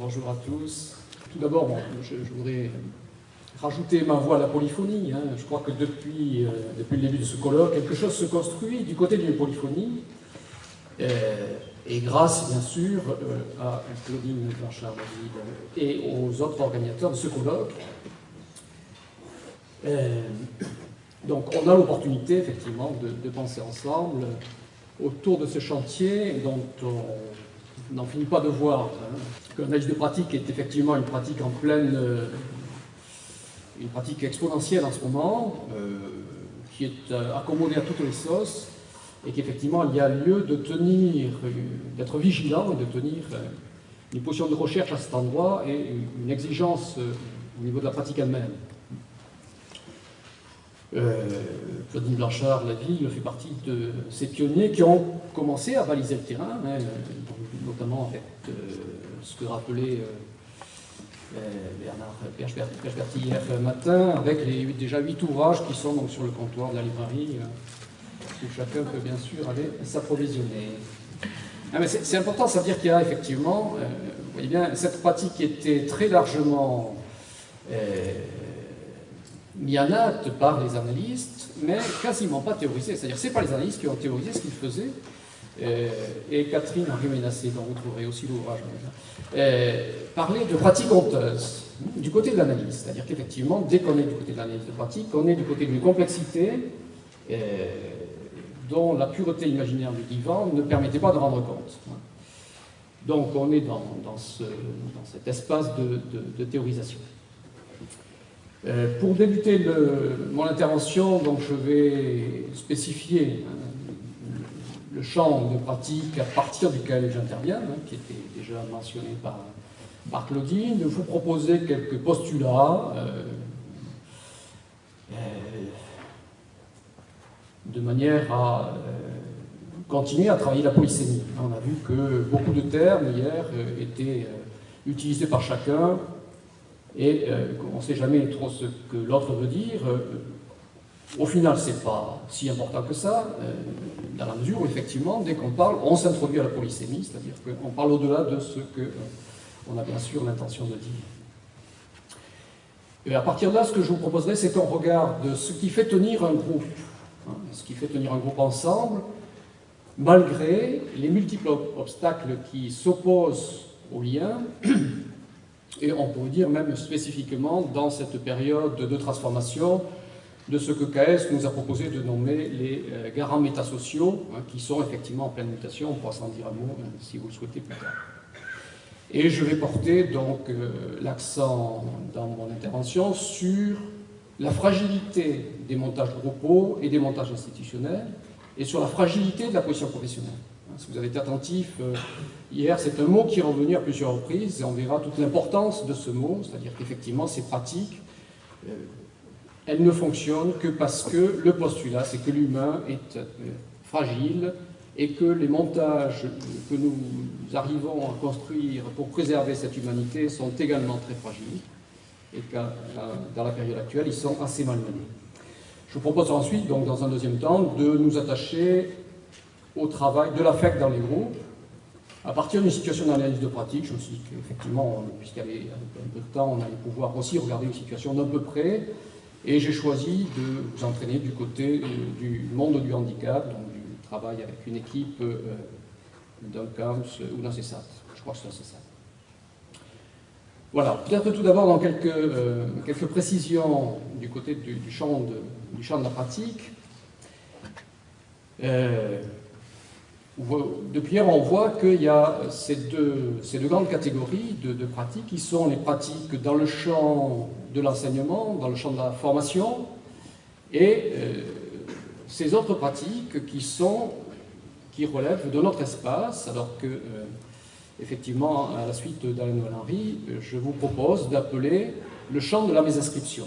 bonjour à tous. Tout d'abord, bon, je voudrais rajouter ma voix à la polyphonie. Je crois que depuis le début de ce colloque, quelque chose se construit du côté d'une polyphonie. Et grâce, bien sûr, à Claudine Blanchard-David et aux autres organisateurs de ce colloque. Donc, on a l'opportunité, effectivement, de penser ensemble autour de ce chantier dont on n'en finit pas de voir que l'analyse de pratique est effectivement une pratique en pleine, une pratique exponentielle en ce moment, qui est accommodée à toutes les sauces, et qu'effectivement il y a lieu de tenir, d'être vigilant et de tenir une position de recherche à cet endroit et une exigence au niveau de la pratique elle-même. Claudine Blanchard-David fait partie de ces pionniers qui ont commencé à baliser le terrain, notamment avec ce que rappelait Bernard Pechberti hier matin, avec déjà 8 ouvrages qui sont donc sur le comptoir de la librairie, où chacun peut bien sûr aller s'approvisionner. C'est important, ça veut dire qu'il y a effectivement, vous voyez bien, cette pratique était très largement mis en acte par les analystes, mais quasiment pas théorisé. C'est-à-dire que ce n'est pas les analystes qui ont théorisé ce qu'ils faisaient. Et Catherine Henry-Ménassé, dont vous trouverez aussi l'ouvrage, parlait de pratique honteuse du côté de l'analyse. C'est-à-dire qu'effectivement, dès qu'on est du côté de l'analyse de pratique, on est du côté d'une complexité dont la pureté imaginaire du divan ne permettait pas de rendre compte. Donc on est dans cet espace de théorisation. Pour débuter mon intervention, donc je vais spécifier le champ de pratique à partir duquel j'interviens, qui était déjà mentionné par Claudine, de vous proposer quelques postulats de manière à continuer à travailler la polysémie. On a vu que beaucoup de termes hier étaient utilisés par chacun, et on ne sait jamais trop ce que l'autre veut dire. Au final, ce n'est pas si important que ça, dans la mesure où, effectivement, dès qu'on parle, on s'introduit à la polysémie, c'est-à-dire qu'on parle au-delà de ce qu'on a bien sûr l'intention de dire. Et à partir de là, ce que je vous proposerai, c'est qu'on regarde ce qui fait tenir un groupe, ce qui fait tenir un groupe ensemble, malgré les multiples obstacles qui s'opposent au lien, et on pourrait dire même spécifiquement dans cette période de transformation de ce que KS nous a proposé de nommer les garants métasociaux, qui sont effectivement en pleine mutation. On pourra s'en dire un mot si vous le souhaitez plus tard. Et je vais porter donc l'accent dans mon intervention sur la fragilité des montages groupaux et des montages institutionnels, et sur la fragilité de la position professionnelle. Si vous avez été attentif, hier, c'est un mot qui est revenu à plusieurs reprises, et on verra toute l'importance de ce mot, c'est-à-dire qu'effectivement, ces pratiques, elles ne fonctionnent que parce que le postulat, c'est que l'humain est fragile, et que les montages que nous arrivons à construire pour préserver cette humanité sont également très fragiles, et que dans la période actuelle, ils sont assez malmenés. Je vous propose ensuite, donc, dans un deuxième temps, de nous attacher au travail de l'affect dans les groupes, à partir d'une situation d'analyse de pratique. Je me suis dit qu'effectivement, puisqu'il y avait un peu de temps, on allait pouvoir aussi regarder une situation d'un peu près, et j'ai choisi de vous entraîner du côté du monde du handicap, donc du travail avec une équipe d'un CAMS ou d'un CESAT. Je crois que c'est un CESAT. Voilà, peut-être tout d'abord dans quelques précisions du côté du champ de la pratique. Depuis hier, on voit qu'il y a ces deux grandes catégories de pratiques qui sont les pratiques dans le champ de l'enseignement, dans le champ de la formation, et ces autres pratiques qui relèvent de notre espace, alors que, effectivement, à la suite d'Alain Noël-Henry, je vous propose d'appeler le champ de la mésinscription.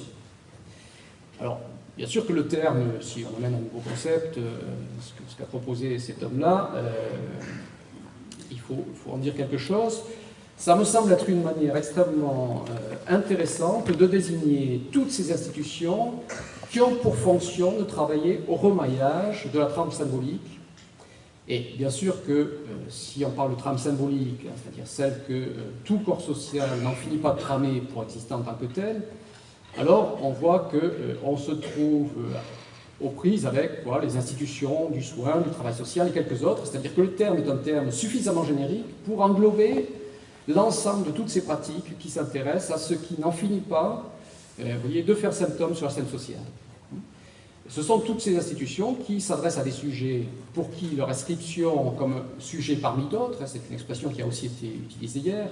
Alors, bien sûr que le terme, si on amène un nouveau concept, ce qu'a proposé cet homme-là, il faut en dire quelque chose. Ça me semble être une manière extrêmement intéressante de désigner toutes ces institutions qui ont pour fonction de travailler au remaillage de la trame symbolique Et bien sûr que si on parle de trame symbolique, hein, c'est-à-dire celle que tout corps social n'en finit pas de tramer pour exister en tant que tel, alors on voit qu'on se trouve aux prises avec quoi, les institutions du soin, du travail social et quelques autres, c'est-à-dire que le terme est un terme suffisamment générique pour englober l'ensemble de toutes ces pratiques qui s'intéressent à ce qui n'en finit pas, vous voyez, de faire symptôme sur la scène sociale. Ce sont toutes ces institutions qui s'adressent à des sujets pour qui leur inscription comme sujet parmi d'autres, c'est une expression qui a aussi été utilisée hier,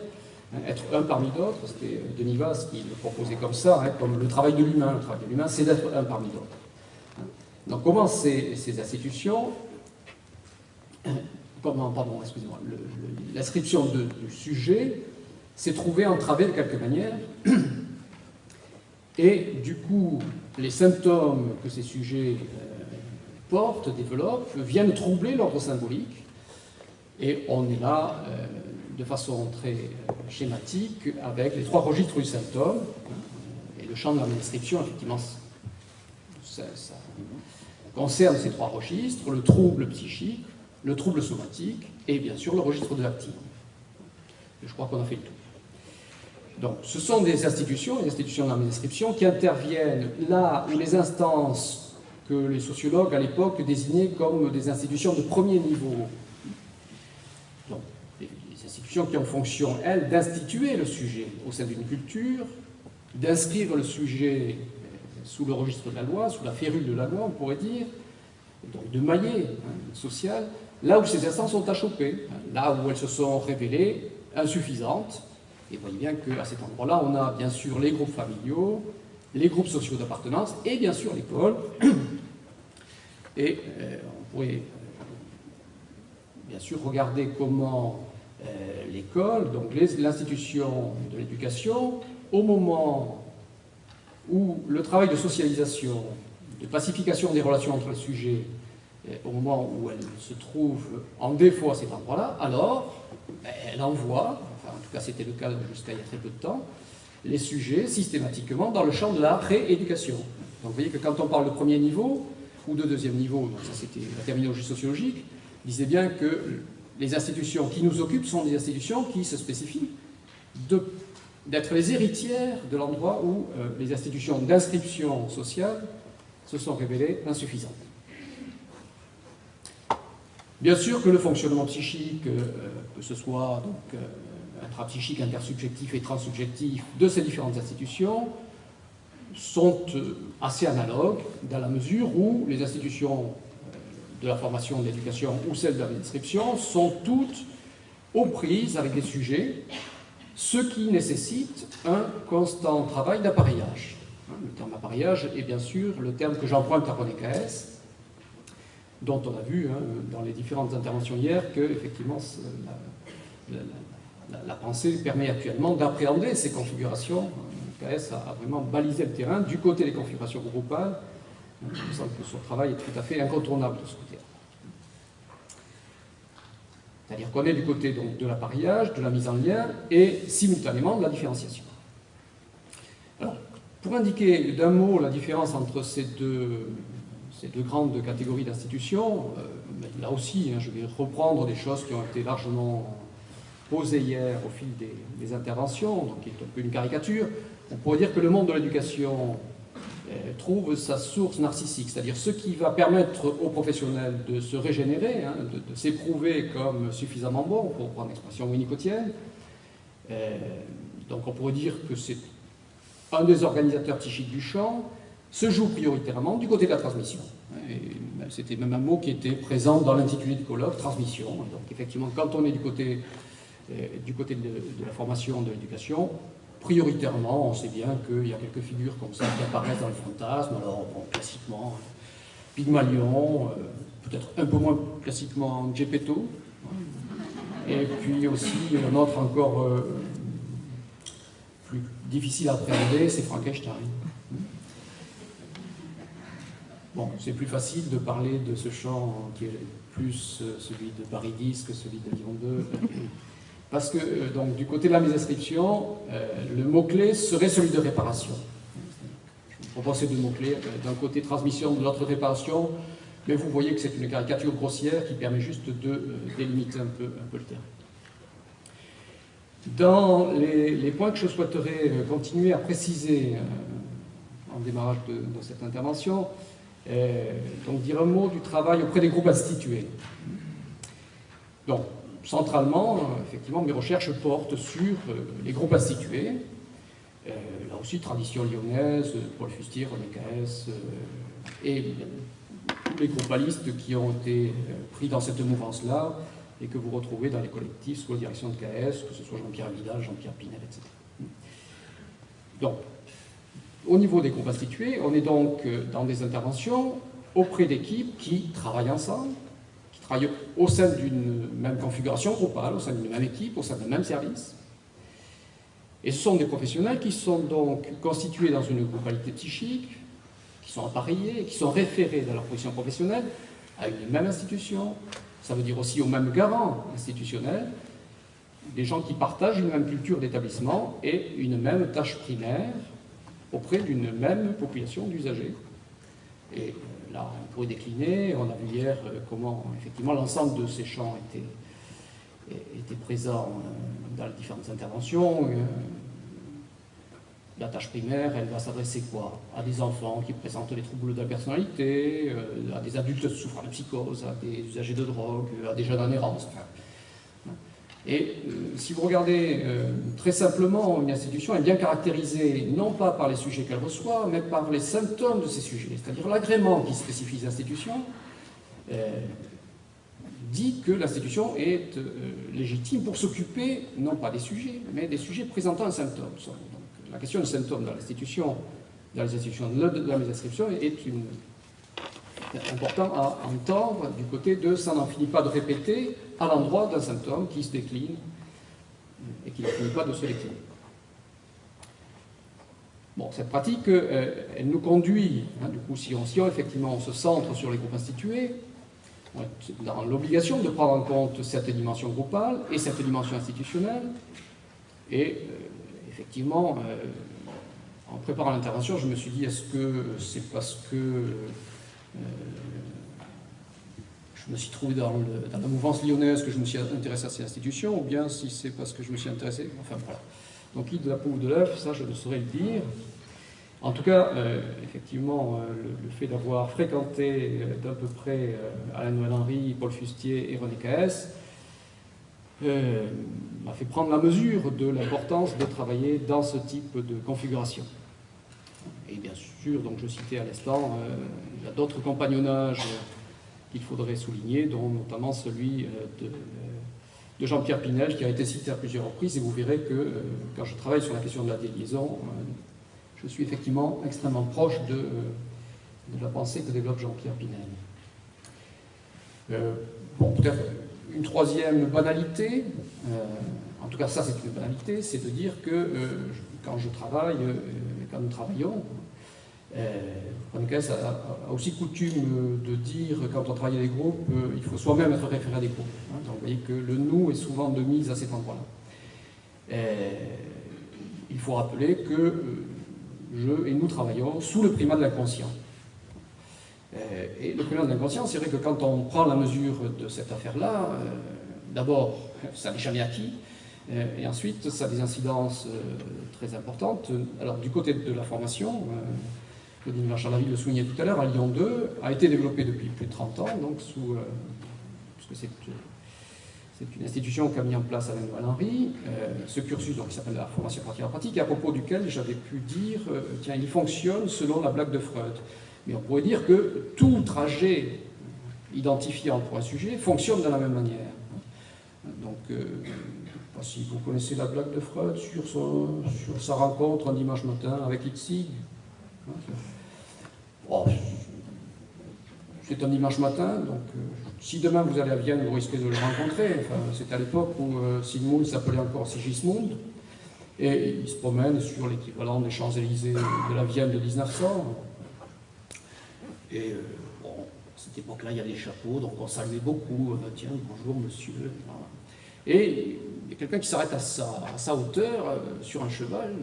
être un parmi d'autres, c'était Denis Vaz qui le proposait comme ça, comme le travail de l'humain. Le travail de l'humain, c'est d'être un parmi d'autres. Donc comment ces institutions, excusez-moi, l'inscription du sujet s'est trouvée entravée de quelque manière, et du coup, les symptômes que ces sujets portent, développent, viennent troubler l'ordre symbolique, et on est là de façon très schématique avec les trois registres du symptôme, et le champ de la description, effectivement, ça concerne ces trois registres, le trouble psychique, le trouble somatique, et bien sûr le registre de l'active. Je crois qu'on a fait le tour. Donc, ce sont des institutions, les institutions de la description, qui interviennent là où les instances que les sociologues à l'époque désignaient comme des institutions de premier niveau. Donc, les institutions qui ont fonction, elles, d'instituer le sujet au sein d'une culture, d'inscrire le sujet sous le registre de la loi, sous la férule de la loi, on pourrait dire, donc de mailler social, là où ces instances sont achoppées, là où elles se sont révélées insuffisantes. Et vous voyez bien qu'à cet endroit-là, on a bien sûr les groupes familiaux, les groupes sociaux d'appartenance et bien sûr l'école. Et on pourrait bien sûr regarder comment l'école, donc l'institution de l'éducation, au moment où le travail de socialisation, de pacification des relations entre les sujets, au moment où elle se trouve en défaut à cet endroit-là, alors elle envoie, enfin en tout cas c'était le cas jusqu'à il y a très peu de temps, les sujets systématiquement dans le champ de la rééducation. Donc vous voyez que quand on parle de premier niveau ou de deuxième niveau, donc ça c'était la terminologie sociologique, disait bien que les institutions qui nous occupent sont des institutions qui se spécifient d'être les héritières de l'endroit où les institutions d'inscription sociale se sont révélées insuffisantes. Bien sûr que le fonctionnement psychique, que ce soit donc, intrapsychique, intersubjectif et transsubjectif de ces différentes institutions, sont assez analogues dans la mesure où les institutions de la formation, de l'éducation ou celles de la description sont toutes aux prises avec des sujets, ce qui nécessite un constant travail d'appareillage. Le terme appareillage est bien sûr le terme que j'emprunte à René Caes, dont on a vu dans les différentes interventions hier que, effectivement, la pensée permet actuellement d'appréhender ces configurations. Caes a vraiment balisé le terrain du côté des configurations groupales. Il me semble que son travail est tout à fait incontournable de ce côté-là. C'est-à-dire qu'on est du côté donc, de l'appareillage, de la mise en lien et simultanément de la différenciation. Alors, pour indiquer d'un mot la différence entre ces deux grandes catégories d'institutions, là aussi, je vais reprendre des choses qui ont été largement posées hier au fil des interventions, donc qui est un peu une caricature. On pourrait dire que le monde de l'éducation trouve sa source narcissique, c'est-à-dire ce qui va permettre aux professionnels de se régénérer, de s'éprouver comme suffisamment bon, pour prendre l'expression winnicottienne. Donc on pourrait dire que c'est un des organisateurs psychiques du champ, se joue prioritairement du côté de la transmission. C'était même un mot qui était présent dans l'intitulé du colloque, transmission. Donc effectivement, quand on est du côté de la formation, de l'éducation, prioritairement, on sait bien qu'il y a quelques figures comme ça qui apparaissent dans le fantasme. Alors, bon, classiquement, Pygmalion, peut-être un peu moins classiquement Geppetto, et puis aussi un autre encore plus difficile à appréhender, c'est Frankenstein. Bon, c'est plus facile de parler de ce champ qui est plus celui de Paridis que celui de Lyon II. Parce que, donc, du côté de la mésascription, le mot-clé serait celui de réparation. Je vous propose ces deux mots-clés. D'un côté transmission, de l'autre réparation. Mais vous voyez que c'est une caricature grossière qui permet juste de délimiter un peu le terrain. Dans les points que je souhaiterais continuer à préciser en démarrage de cette intervention, donc dire un mot du travail auprès des groupes institués. Donc, centralement, effectivement, mes recherches portent sur les groupes institués, là aussi tradition lyonnaise, Paul Fustier, René Caës, et tous les groupalistes qui ont été pris dans cette mouvance-là et que vous retrouvez dans les collectifs sous la direction de Caës, que ce soit Jean-Pierre Vidal, Jean-Pierre Pinel, etc. Donc, au niveau des groupes institués, on est donc dans des interventions auprès d'équipes qui travaillent ensemble, qui travaillent au sein d'une même configuration groupale, au sein d'une même équipe, au sein d'un même service. Et ce sont des professionnels qui sont donc constitués dans une groupalité psychique, qui sont appareillés, qui sont référés dans leur position professionnelle à une même institution. Ça veut dire aussi au même garant institutionnel, des gens qui partagent une même culture d'établissement et une même tâche primaire auprès d'une même population d'usagers. Et là, on pourrait décliner, on a vu hier comment effectivement l'ensemble de ces champs était présent dans les différentes interventions. La tâche primaire, elle va s'adresser quoi? À des enfants qui présentent des troubles de la personnalité, à des adultes souffrant de psychose, à des usagers de drogue, à des jeunes en errance. Enfin. Et si vous regardez très simplement, une institution est bien caractérisée non pas par les sujets qu'elle reçoit, mais par les symptômes de ces sujets. C'est-à-dire l'agrément qui spécifie l'institution dit que l'institution est légitime pour s'occuper non pas des sujets, mais des sujets présentant un symptôme. Donc, la question du symptôme dans l'institution, dans les institutions de la médiascription est important à entendre du côté de ça n'en finit pas de répéter à l'endroit d'un symptôme qui se décline et qui ne finit pas de se décliner. Bon, cette pratique, elle nous conduit, du coup, si on effectivement on se centre sur les groupes institués, on est dans l'obligation de prendre en compte cette dimension groupale et cette dimension institutionnelle. Et effectivement, en préparant l'intervention, je me suis dit, est-ce que c'est parce que je me suis trouvé dans la mouvance lyonnaise que je me suis intéressé à ces institutions, ou bien si c'est parce que je me suis intéressé, enfin voilà. Donc, qui de la poule ou de l'œuf, ça je ne saurais le dire. En tout cas, effectivement, le fait d'avoir fréquenté d'à peu près Alain Noël-Henry, Paul Fustier et René Caës m'a fait prendre la mesure de l'importance de travailler dans ce type de configuration. Et bien sûr, donc je citais à l'instant, il y a d'autres compagnonnages qu'il faudrait souligner, dont notamment celui de Jean-Pierre Pinel, qui a été cité à plusieurs reprises, et vous verrez que quand je travaille sur la question de la déliaison, je suis effectivement extrêmement proche de la pensée que développe Jean-Pierre Pinel. Bon, peut-être une troisième banalité, en tout cas ça c'est une banalité, c'est de dire que quand je travaille, quand nous travaillons, René Caës a aussi coutume de dire, quand on travaille avec des groupes, il faut soi-même être référé à des groupes. Donc vous voyez que le nous est souvent de mise à cet endroit-là. Il faut rappeler que je et nous travaillons sous le primat de l'inconscient. Et le primat de l'inconscient, c'est vrai que quand on prend la mesure de cette affaire-là, d'abord, ça n'est jamais acquis, et ensuite, ça a des incidences très importantes. Alors, du côté de la formation, Claudine Marchand-Laville le soulignait tout à l'heure, à Lyon 2 a été développé depuis plus de 30 ans, donc puisque c'est une institution qu'a mis en place Alain Noël-Henry, ce cursus donc, qui s'appelle la formation pratique, et à propos duquel j'avais pu dire, tiens, il fonctionne selon la blague de Freud. Mais on pourrait dire que tout trajet identifiant pour un sujet fonctionne de la même manière. Donc, je ne sais pas si vous connaissez la blague de Freud sur sa rencontre un dimanche matin avec Itzig. Oh, c'est un dimanche matin, donc si demain vous allez à Vienne, vous risquez de le rencontrer. Enfin, c'était à l'époque où Sigmund s'appelait encore Sigismund, et il se promène sur l'équivalent des Champs-Élysées de la Vienne de 1900. Et bon, à cette époque-là, il y a des chapeaux, donc on saluait beaucoup. Tiens, bonjour monsieur. Et il y a quelqu'un qui s'arrête à sa hauteur, sur un cheval,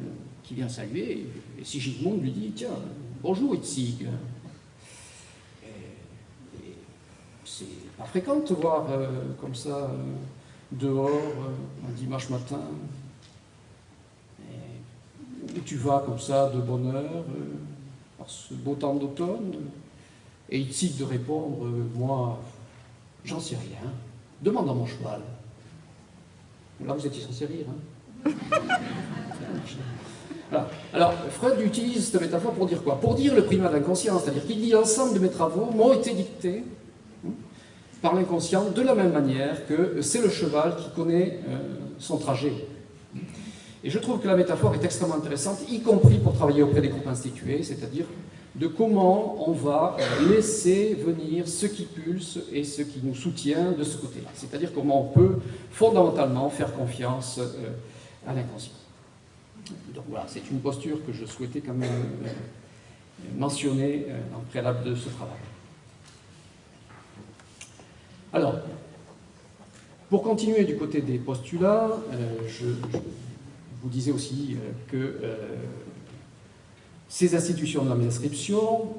qui vient saluer. Et Sigismund lui dit, tiens, bonjour Itzig. pas fréquent de te voir comme ça, dehors, un dimanche matin. Et tu vas comme ça, de bonne heure, par ce beau temps d'automne. Et il décide de répondre, moi, j'en sais rien. Demande à mon cheval. Là, vous étiez censé rire. Hein. Voilà. Alors, Freud utilise cette métaphore pour dire quoi? Pour dire le primat de l'inconscient, c'est-à-dire qu'il dit l'ensemble de mes travaux m'ont été dictés par l'inconscient de la même manière que c'est le cheval qui connaît son trajet. Et je trouve que la métaphore est extrêmement intéressante, y compris pour travailler auprès des groupes institués, c'est-à-dire de comment on va laisser venir ce qui pulse et ce qui nous soutient de ce côté-là. C'est-à-dire comment on peut fondamentalement faire confiance à l'inconscient. Donc voilà, c'est une posture que je souhaitais quand même mentionner en préalable de ce travail. Alors, pour continuer du côté des postulats, je vous disais aussi que ces institutions de la mainscription,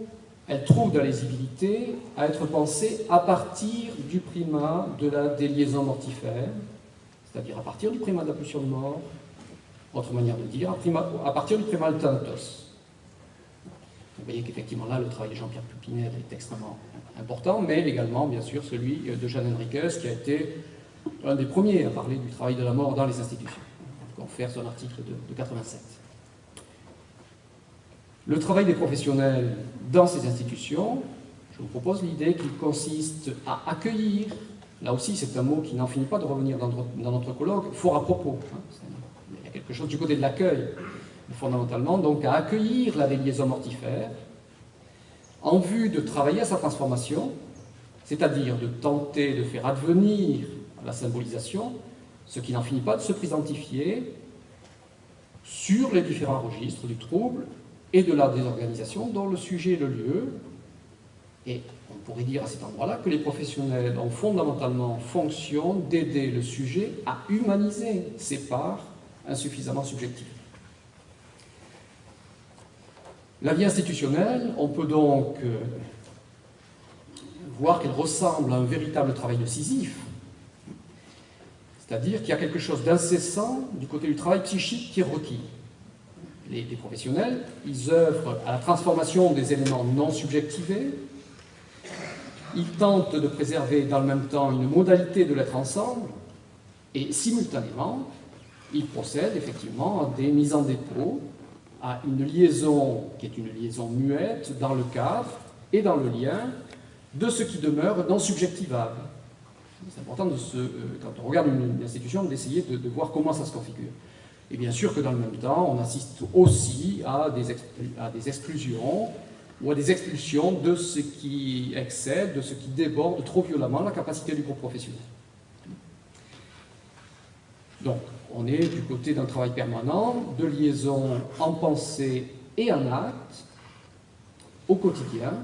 elles trouvent de la lisibilité à être pensées à partir du primat de la déliaison mortifère, c'est-à-dire à partir du primat de la pulsion de mort, autre manière de dire, à partir du primat de thanatos. Vous voyez qu'effectivement là, le travail de Jean-Pierre Pupinel est extrêmement important, mais également, bien sûr, celui de Jeanne Henriquez, qui a été un des premiers à parler du travail de la mort dans les institutions, en faire son article de 87. Le travail des professionnels dans ces institutions, je vous propose l'idée qu'il consiste à accueillir, là aussi c'est un mot qui n'en finit pas de revenir dans notre colloque, fort à propos, hein, il y a quelque chose du côté de l'accueil, fondamentalement, donc à accueillir la déliaison mortifère en vue de travailler à sa transformation, c'est-à-dire de tenter de faire advenir la symbolisation, ce qui n'en finit pas de se présentifier sur les différents registres du trouble et de la désorganisation dont le sujet est le lieu. Et on pourrait dire à cet endroit-là que les professionnels ont fondamentalement fonction d'aider le sujet à humaniser ses parts insuffisamment subjectives. La vie institutionnelle, on peut donc voir qu'elle ressemble à un véritable travail de Sisyphe, c'est-à-dire qu'il y a quelque chose d'incessant du côté du travail psychique qui est requis. Les professionnels, ils œuvrent à la transformation des éléments non subjectivés, ils tentent de préserver dans le même temps une modalité de l'être ensemble, et simultanément, ils procèdent effectivement à des mises en dépôt, à une liaison qui est une liaison muette dans le cadre et dans le lien de ce qui demeure non subjectivable. C'est important, quand on regarde une institution, d'essayer de voir comment ça se configure. Et bien sûr que dans le même temps, on assiste aussi à des exclusions ou à des expulsions de ce qui excède, de ce qui déborde trop violemment la capacité du groupe professionnel. Donc, on est du côté d'un travail permanent, de liaison en pensée et en acte, au quotidien.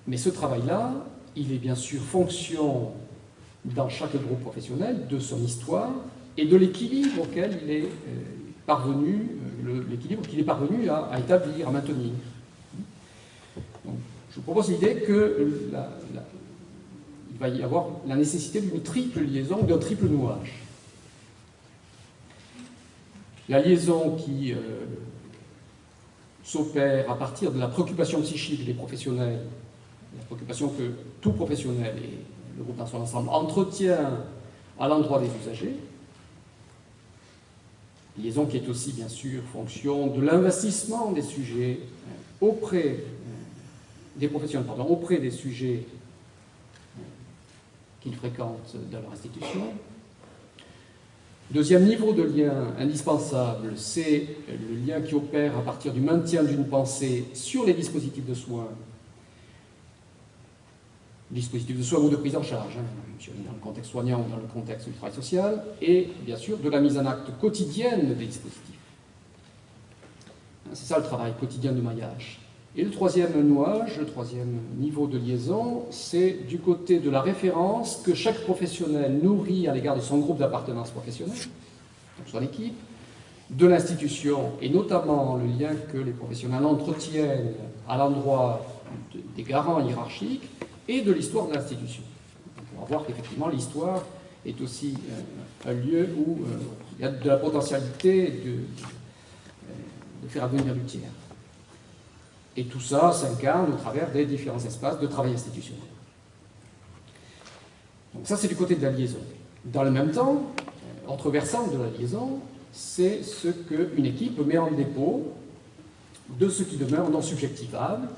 Mais ce travail-là, il est bien sûr fonction, dans chaque groupe professionnel, de son histoire et de l'équilibre auquel il est parvenu, l'équilibre qu'il est parvenu à établir, à maintenir. Donc, je vous propose l'idée qu'il va y avoir la nécessité d'une triple liaison, d'un triple nouage. La liaison qui s'opère à partir de la préoccupation psychique des professionnels, la préoccupation que tout professionnel et le groupe dans son ensemble entretient à l'endroit des usagers, liaison qui est aussi bien sûr fonction de l'investissement des sujets auprès des professionnels, auprès des sujets qu'ils fréquentent dans leur institution. Deuxième niveau de lien indispensable, c'est le lien qui opère à partir du maintien d'une pensée sur les dispositifs de soins ou de prise en charge, dans le contexte soignant ou dans le contexte du travail social, et bien sûr de la mise en acte quotidienne des dispositifs. C'est ça le travail quotidien de maillage. Et le troisième nouage, le troisième niveau de liaison, c'est du côté de la référence que chaque professionnel nourrit à l'égard de son groupe d'appartenance professionnelle, donc son équipe, de l'institution, et notamment le lien que les professionnels entretiennent à l'endroit des garants hiérarchiques, et de l'histoire de l'institution. On pourra voir qu'effectivement l'histoire est aussi un lieu où il y a de la potentialité de faire advenir du tiers. Et tout ça s'incarne au travers des différents espaces de travail institutionnel. Donc ça, c'est du côté de la liaison. Dans le même temps, autre versant de la liaison, c'est ce qu'une équipe met en dépôt de ce qui demeure non subjectivable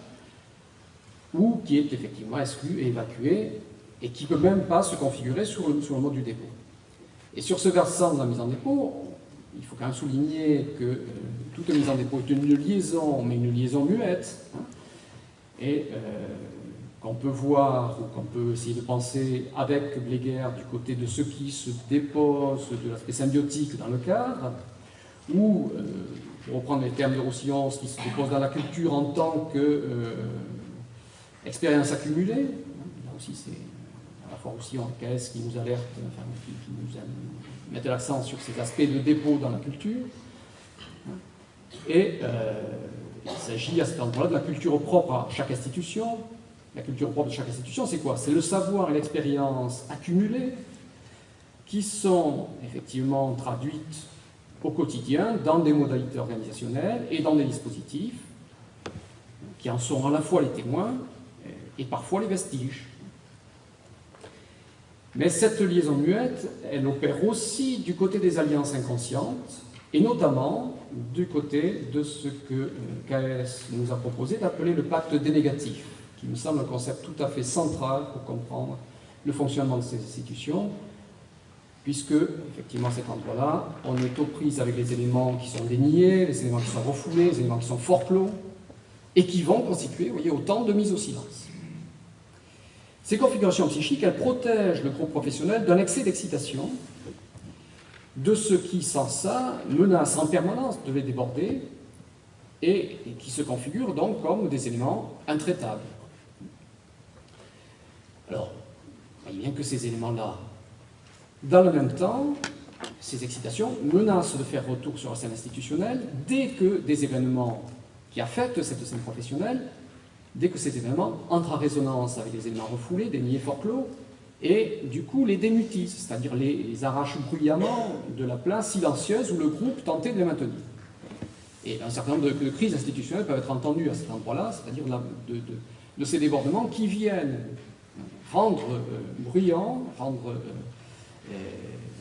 ou qui est effectivement exclu et évacué et qui ne peut même pas se configurer sur le mode du dépôt. Et sur ce versant de la mise en dépôt, il faut quand même souligner que toute mise en dépôt est une liaison, mais une liaison muette, hein, et qu'on peut voir, ou qu'on peut essayer de penser avec Bleguer du côté de ce qui se dépose de l'aspect symbiotique dans le cadre, ou, pour reprendre les termes de Roussillon, ce qui se dépose dans la culture en tant qu'expérience accumulée. Là aussi, c'est à la fois Roussillon et Caes qui nous alerte, enfin, qui nous mettent l'accent sur ces aspects de dépôt dans la culture. Et il s'agit à cet endroit-là de la culture propre à chaque institution. La culture propre de chaque institution, c'est quoi? C'est le savoir et l'expérience accumulés qui sont effectivement traduites au quotidien dans des modalités organisationnelles et dans des dispositifs qui en sont à la fois les témoins et parfois les vestiges. Mais cette liaison muette, elle opère aussi du côté des alliances inconscientes et notamment du côté de ce que Caes nous a proposé d'appeler le pacte dénégatif, qui me semble un concept tout à fait central pour comprendre le fonctionnement de ces institutions, puisque, effectivement, à cet endroit-là, on est aux prises avec les éléments qui sont déniés, les éléments qui sont refoulés, les éléments qui sont forclos, et qui vont constituer, vous voyez, autant de mise au silence. Ces configurations psychiques, elles protègent le groupe professionnel d'un excès d'excitation, de ce qui, sans ça, menace en permanence de les déborder, et qui se configurent donc comme des éléments intraitables. Alors, voyez bien que ces éléments-là, dans le même temps, ces excitations menacent de faire retour sur la scène institutionnelle dès que des événements qui affectent cette scène professionnelle, dès que ces événements entrent en résonance avec les éléments refoulés, déniés, forclos, et du coup les démutissent, c'est-à-dire les arrachent bruyamment de la place silencieuse où le groupe tentait de les maintenir. Et un certain nombre de crises institutionnelles peuvent être entendues à cet endroit-là, c'est-à-dire de ces débordements qui viennent rendre bruyant, rendre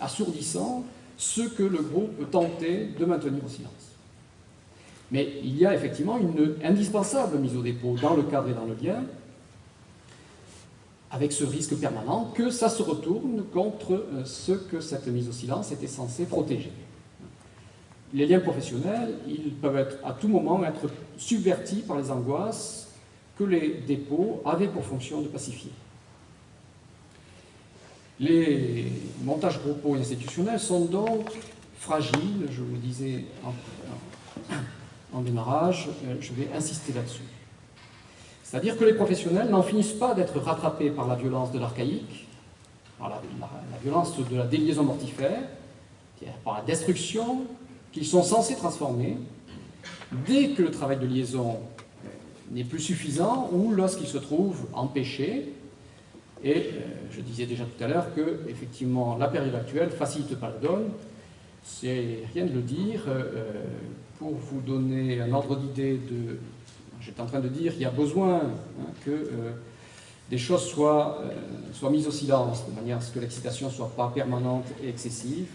assourdissant ce que le groupe tentait de maintenir au silence. Mais il y a effectivement une indispensable mise au dépôt dans le cadre et dans le lien, avec ce risque permanent que ça se retourne contre ce que cette mise au silence était censée protéger. Les liens professionnels, ils peuvent à tout moment être subvertis par les angoisses que les dépôts avaient pour fonction de pacifier. Les montages groupaux et institutionnels sont donc fragiles, je vous le disais en démarrage, je vais insister là-dessus. C'est-à-dire que les professionnels n'en finissent pas d'être rattrapés par la violence de l'archaïque, par la violence de la déliaison mortifère, par la destruction qu'ils sont censés transformer dès que le travail de liaison n'est plus suffisant ou lorsqu'il se trouve empêché. Et je disais déjà tout à l'heure que, effectivement, la période actuelle ne facilite pas la donne. C'est rien de le dire. Pour vous donner un ordre d'idée de... J'étais en train de dire qu'il y a besoin que des choses soient mises au silence, de manière à ce que l'excitation ne soit pas permanente et excessive.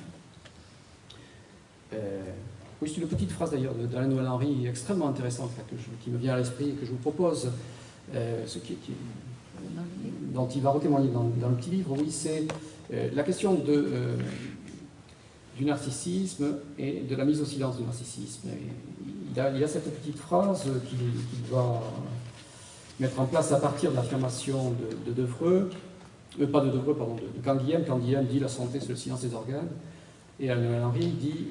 Oui, c'est une petite phrase d'ailleurs d'Alain Noël Henry extrêmement intéressante qui me vient à l'esprit et que je vous propose, dont il va retémoigner dans le petit livre. Oui, c'est la question du narcissisme et de la mise au silence du narcissisme. Il a cette petite phrase qu'il va mettre en place à partir de l'affirmation de Devreux, pas de Devreux, pardon, de Canguilhem. Canguilhem dit « la santé, c'est le silence des organes ». Et Henry dit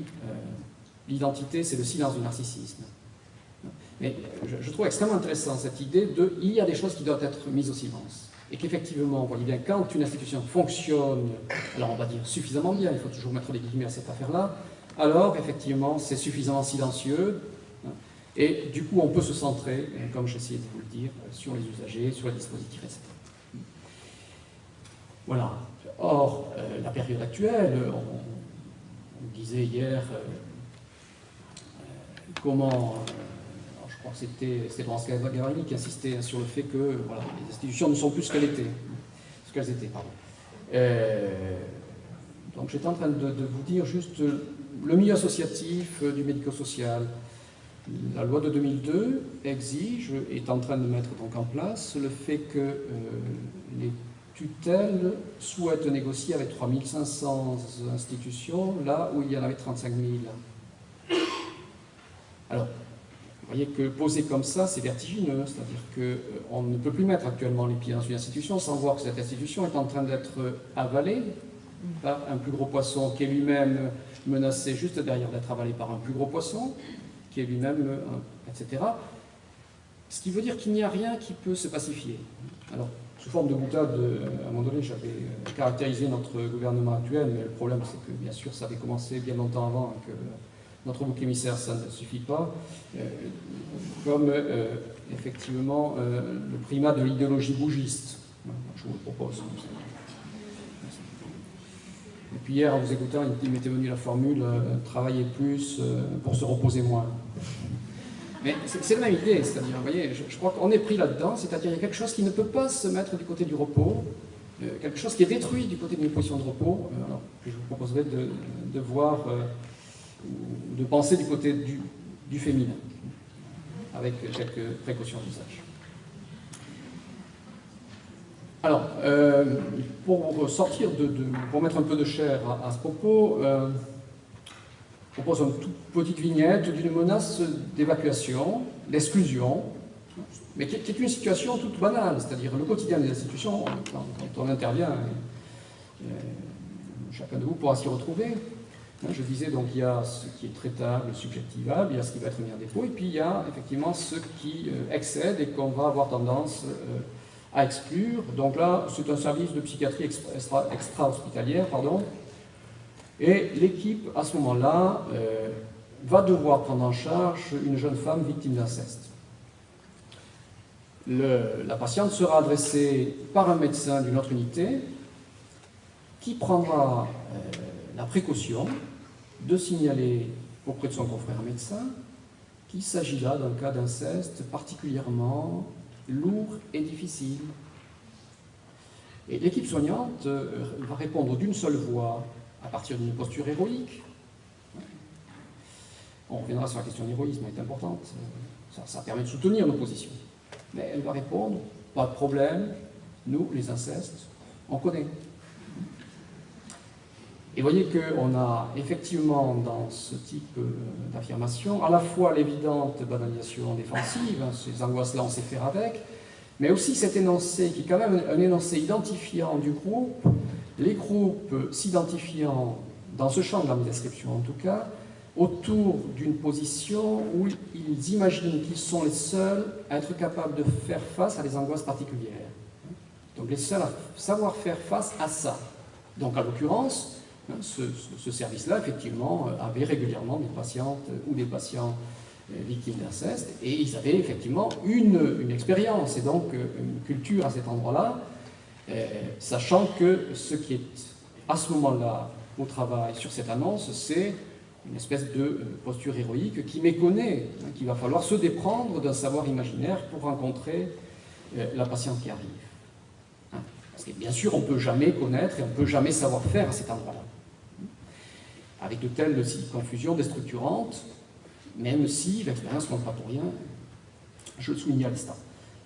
« l'identité, c'est le silence du narcissisme ». Mais je trouve extrêmement intéressant cette idée de « il y a des choses qui doivent être mises au silence ». Et qu'effectivement, vous voyez bien, quand une institution fonctionne, alors on va dire suffisamment bien, il faut toujours mettre des guillemets à cette affaire-là, alors effectivement, c'est suffisamment silencieux, et du coup, on peut se centrer, comme j'essayais de vous le dire, sur les usagers, sur les dispositifs, etc. Voilà. Or, la période actuelle, on disait hier comment, je crois que c'était Laurence Gavarini qui insistait sur le fait que voilà, les institutions ne sont plus ce qu'elles étaient. Pardon. Donc j'étais en train de vous dire juste le milieu associatif du médico-social. La loi de 2002 exige, est en train de mettre donc en place, le fait que les tutelles souhaitent négocier avec 3500 institutions, là où il y en avait 35 000. Alors, vous voyez que posé comme ça, c'est vertigineux, c'est-à-dire qu'on ne peut plus mettre actuellement les pieds dans une institution sans voir que cette institution est en train d'être avalée par un plus gros poisson qui est lui-même menacé juste derrière d'être avalé par un plus gros poisson, qui est lui-même, etc. Ce qui veut dire qu'il n'y a rien qui peut se pacifier. Alors, sous forme de boutade, à un moment donné, j'avais caractérisé notre gouvernement actuel, mais le problème, c'est que, bien sûr, ça avait commencé bien longtemps avant, et que notre bouc émissaire, ça ne suffit pas, comme, effectivement, le primat de l'idéologie bougiste. Je vous le propose. Et puis hier, en vous écoutant, il m'était venu la formule travailler plus pour se reposer moins. Mais c'est la même idée, c'est-à-dire, vous voyez, je crois qu'on est pris là-dedans, c'est-à-dire il y a quelque chose qui ne peut pas se mettre du côté du repos, quelque chose qui est détruit du côté d'une position de repos. Alors, je vous proposerai de voir, de penser du côté du féminin, avec quelques précautions d'usage. Alors, pour sortir pour mettre un peu de chair à ce propos, je propose une toute petite vignette d'une menace d'évacuation, d'exclusion, mais qui est une situation toute banale, c'est-à-dire le quotidien des institutions, quand on intervient, chacun de vous pourra s'y retrouver. Je disais donc il y a ce qui est traitable, subjectivable, il y a ce qui va être mis en dépôt, et puis il y a effectivement ce qui excède et qu'on va avoir tendance à exclure. Donc là, c'est un service de psychiatrie extra-hospitalière, pardon. Et l'équipe, à ce moment-là, va devoir prendre en charge une jeune femme victime d'inceste. La patiente sera adressée par un médecin d'une autre unité qui prendra la précaution de signaler auprès de son confrère médecin qu'il s'agit là d'un cas d'inceste particulièrement lourd et difficile. Et l'équipe soignante va répondre d'une seule voix à partir d'une posture héroïque. On reviendra sur la question de l'héroïsme, elle est importante, ça permet de soutenir nos positions. Mais elle va répondre, pas de problème, nous, les incestes, on connaît. Et vous voyez qu'on a effectivement dans ce type d'affirmation à la fois l'évidente banalisation défensive, ces angoisses-là on sait faire avec, mais aussi cet énoncé qui est quand même un énoncé identifiant du groupe, les groupes s'identifiant dans ce champ de la description en tout cas, autour d'une position où ils imaginent qu'ils sont les seuls à être capables de faire face à des angoisses particulières. Donc les seuls à savoir faire face à ça. Donc en l'occurrence, ce service-là, effectivement, avait régulièrement des patientes ou des patients victimes d'inceste, et ils avaient effectivement une expérience, et donc une culture à cet endroit-là, sachant que ce qui est à ce moment-là au travail sur cette annonce, c'est une espèce de posture héroïque qui méconnaît qu'il va falloir se déprendre d'un savoir imaginaire pour rencontrer la patiente qui arrive. Parce que bien sûr, on ne peut jamais connaître et on ne peut jamais savoir faire à cet endroit-là. Avec de telles confusions déstructurantes, même si l'expérience ne compte pas pour rien, je le souligne à l'instant.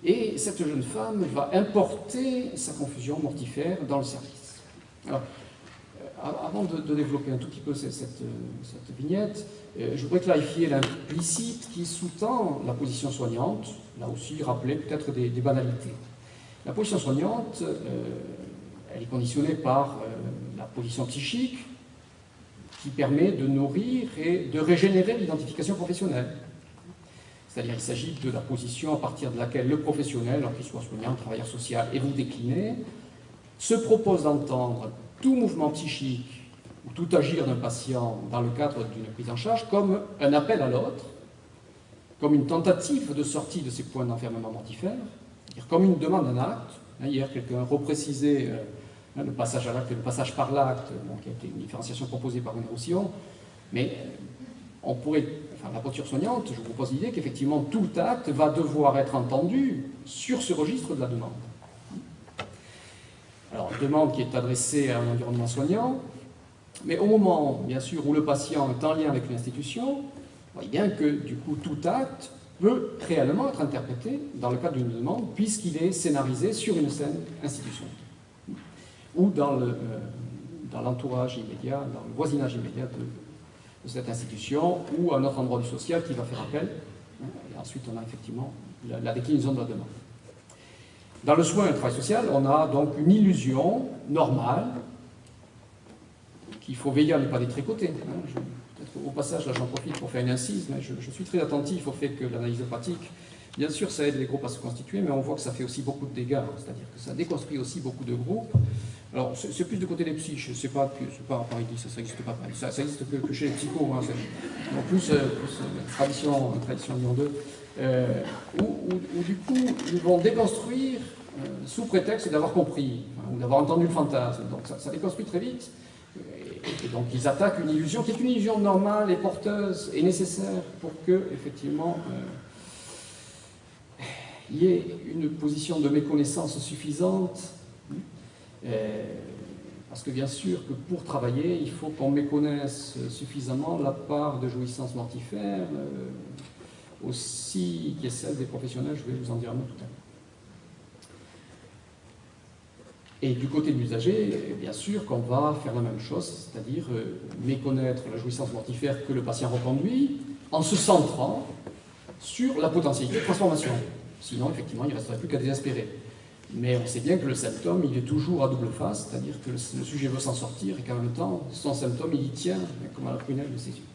Et cette jeune femme va importer sa confusion mortifère dans le service. Alors, avant de développer un tout petit peu cette vignette, je voudrais clarifier l'implicite qui sous-tend la position soignante, là aussi rappeler peut-être des banalités. La position soignante, elle est conditionnée par la position psychique qui permet de nourrir et de régénérer l'identification professionnelle. C'est-à-dire qu'il s'agit de la position à partir de laquelle le professionnel, alors qu'il soit soignant, travailleur social, et vous déclinez, se propose d'entendre tout mouvement psychique ou tout agir d'un patient dans le cadre d'une prise en charge comme un appel à l'autre, comme une tentative de sortie de ces points d'enfermement mortifère, c'est-à-dire comme une demande d'un acte. Hier, quelqu'un reprécisait le passage à l'acte et le passage par l'acte, qui a été une différenciation proposée par René Roussillon, mais on pourrait, la posture soignante, je vous propose l'idée qu'effectivement tout acte va devoir être entendu sur ce registre de la demande. Alors, une demande qui est adressée à un environnement soignant, mais au moment, bien sûr, où le patient est en lien avec une institution, vous voyez bien que, du coup, tout acte peut réellement être interprété dans le cadre d'une demande, puisqu'il est scénarisé sur une scène institutionnelle, ou dans l'entourage immédiat, dans le voisinage immédiat de cette institution, ou à un autre endroit du social qui va faire appel. Et ensuite, on a effectivement la déclinaison de la demande. Dans le soin et le travail social, on a donc une illusion normale qu'il faut veiller à ne pas détricoter. Peut-être au passage, là j'en profite pour faire une incise, mais je suis très attentif au fait que l'analyse pratique, bien sûr, ça aide les groupes à se constituer, mais on voit que ça fait aussi beaucoup de dégâts, c'est-à-dire que ça déconstruit aussi beaucoup de groupes. Alors, c'est plus du côté des psys, je ne sais pas, par ici, ça n'existe pas, ça existe que chez les psychos, hein, donc plus tradition Lyon 2, où du coup, ils vont déconstruire sous prétexte d'avoir compris, ou d'avoir entendu le fantasme, donc ça déconstruit très vite, et donc ils attaquent une illusion qui est une illusion normale et porteuse et nécessaire pour que, effectivement, il y ait une position de méconnaissance suffisante. Parce que bien sûr que pour travailler, il faut qu'on méconnaisse suffisamment la part de jouissance mortifère, aussi qui est celle des professionnels, je vais vous en dire un mot tout à l'heure. Et du côté de l'usager, bien sûr qu'on va faire la même chose, c'est-à-dire méconnaître la jouissance mortifère que le patient reconduit en se centrant sur la potentialité de transformation. Sinon, effectivement, il ne resterait plus qu'à désespérer. Mais on sait bien que le symptôme, il est toujours à double face, c'est-à-dire que le sujet veut s'en sortir et qu'en même temps, son symptôme, il y tient comme à la prunelle de ses yeux.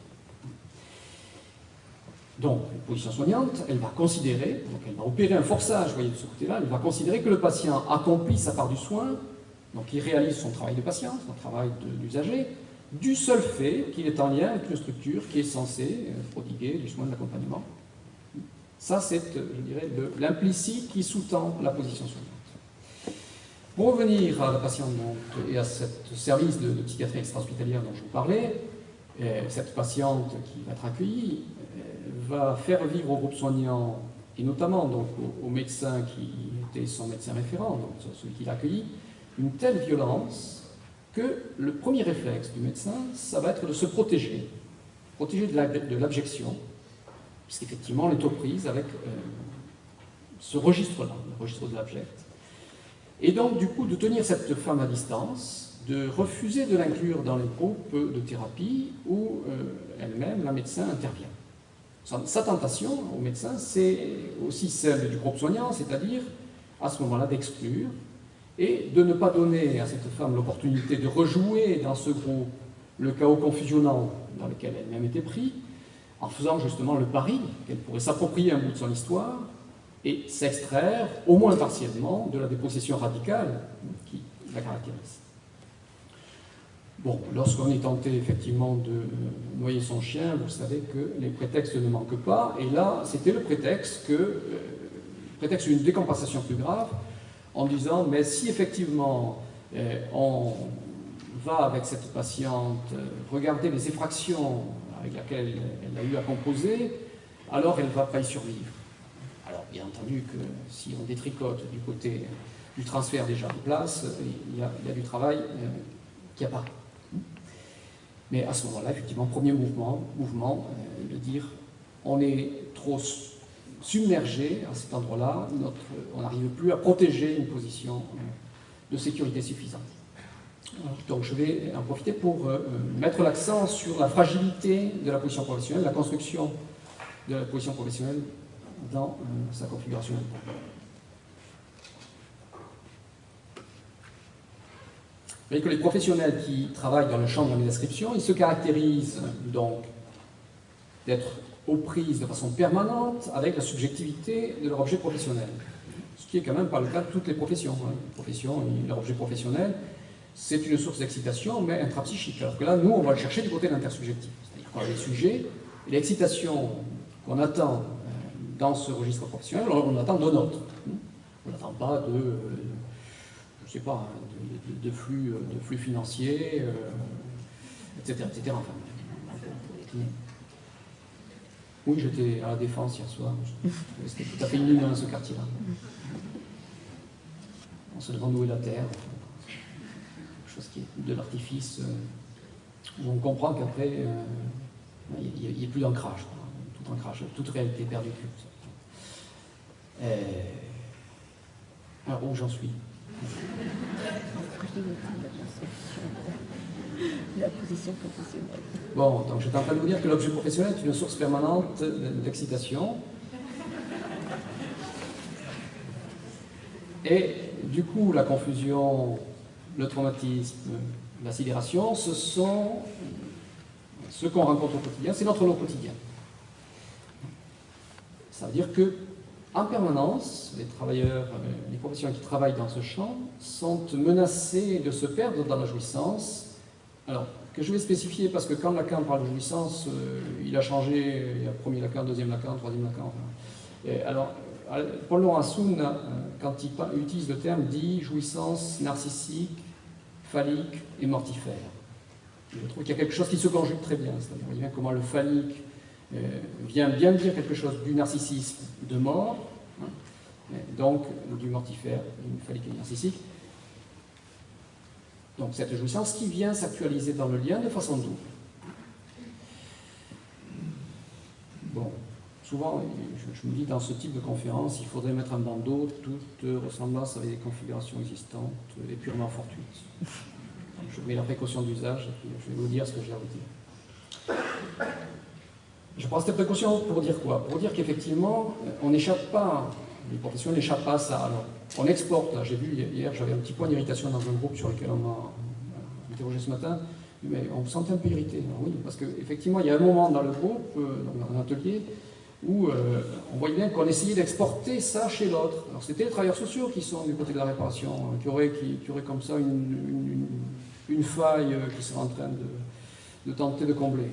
Donc, une position soignante, elle va considérer, donc elle va opérer un forçage, vous voyez, de ce côté-là, elle va considérer que le patient accomplit sa part du soin, donc il réalise son travail de patient, son travail d'usager, du seul fait qu'il est en lien avec une structure qui est censée prodiguer du soin de l'accompagnement. Ça, c'est, je dirais, l'implicite qui sous-tend la position soignante. Pour revenir à la patiente et à ce service de psychiatrie extra-hospitalière dont je vous parlais, cette patiente qui va être accueillie va faire vivre au groupe soignant, et notamment donc, au médecin qui était son médecin référent, donc celui qui l'a accueilli, une telle violence que le premier réflexe du médecin, ça va être de se protéger de l'abjection, puisqu'effectivement on est aux prises avec ce registre-là, le registre de l'abject. Et donc, du coup, de tenir cette femme à distance, de refuser de l'inclure dans les groupes de thérapie où elle-même, la médecin, intervient. Sa tentation au médecin, c'est aussi celle du groupe soignant, c'est-à-dire, à ce moment-là, d'exclure et de ne pas donner à cette femme l'opportunité de rejouer dans ce groupe le chaos confusionnant dans lequel elle-même était prise, en faisant justement le pari qu'elle pourrait s'approprier un bout de son histoire et s'extraire, au moins partiellement, de la dépossession radicale qui la caractérise. Bon, lorsqu'on est tenté effectivement de noyer son chien, vous savez que les prétextes ne manquent pas, et là, c'était le prétexte d'une décompensation plus grave, en disant, mais si effectivement on va avec cette patiente regarder les effractions avec lesquelles elle a eu à composer, alors elle ne va pas y survivre. Alors, bien entendu que si on détricote du côté du transfert déjà en place, il y a du travail qui apparaît. Mais à ce moment-là, effectivement, premier mouvement de dire on est trop submergé à cet endroit-là, on n'arrive plus à protéger une position de sécurité suffisante. Donc je vais en profiter pour mettre l'accent sur la fragilité de la position professionnelle, la construction de la position professionnelle dans sa configuration. Vous voyez que les professionnels qui travaillent dans le champ de la description, ils se caractérisent donc d'être aux prises de façon permanente avec la subjectivité de leur objet professionnel. Ce qui est quand même pas le cas de toutes les professions. Les professions et leur objet professionnel, c'est une source d'excitation, mais intrapsychique. Alors que là, nous, on va le chercher du côté de l'intersubjectif. C'est-à-dire qu'on a des sujets, et l'excitation qu'on attend dans ce registre professionnel, on attend de nôtre. On n'attend pas de, je sais pas, de flux financiers, etc. Enfin, oui, j'étais à la Défense hier soir. C'était tout à fait inhumain ce quartier-là. On se demande où est la terre. Quelque chose qui est de l'artifice. Où on comprend qu'après, il n'y a plus d'ancrage. Tout ancrage, toute réalité perdue. Alors, où j'en suis? La position professionnelle. Bon, donc j'étais en train de vous dire que l'objet professionnel est une source permanente d'excitation. Et du coup, la confusion, le traumatisme, la sidération, ce sont ce qu'on rencontre au quotidien, c'est notre lot quotidien. Ça veut dire que en permanence, les travailleurs, les professionnels qui travaillent dans ce champ sont menacés de se perdre dans la jouissance. Alors, que je vais spécifier, parce que quand Lacan parle de jouissance, il a changé, il y a premier Lacan, deuxième Lacan, troisième Lacan. Et alors, Paul Laurent Assoun, quand il utilise le terme, dit jouissance narcissique, phallique et mortifère. Je trouve qu'il y a quelque chose qui se conjugue très bien, c'est-à-dire bien comment le phallique vient bien dire quelque chose du narcissisme de mort, hein, donc du mortifère, du phallique et du narcissique. Donc cette jouissance qui vient s'actualiser dans le lien de façon double. Bon, souvent, je me dis dans ce type de conférence, il faudrait mettre un bandeau, toute ressemblance avec des configurations existantes et purement fortuites. Je mets la précaution d'usage et puis je vais vous dire ce que j'ai à vous dire. Je prends cette précaution pour dire quoi? Pour dire qu'effectivement, on n'échappe pas, les professionnels n'échappent pas à ça. Alors, on exporte, là, j'ai vu hier, j'avais un petit point d'irritation dans un groupe sur lequel on m'a interrogé ce matin, mais on me sentait un peu irrité. Alors, oui, parce qu'effectivement, il y a un moment dans le groupe, dans un atelier, où on voyait bien qu'on essayait d'exporter ça chez l'autre. Alors, c'était les travailleurs sociaux qui sont du côté de la réparation, qui auraient comme ça une faille qui seraient en train de tenter de combler.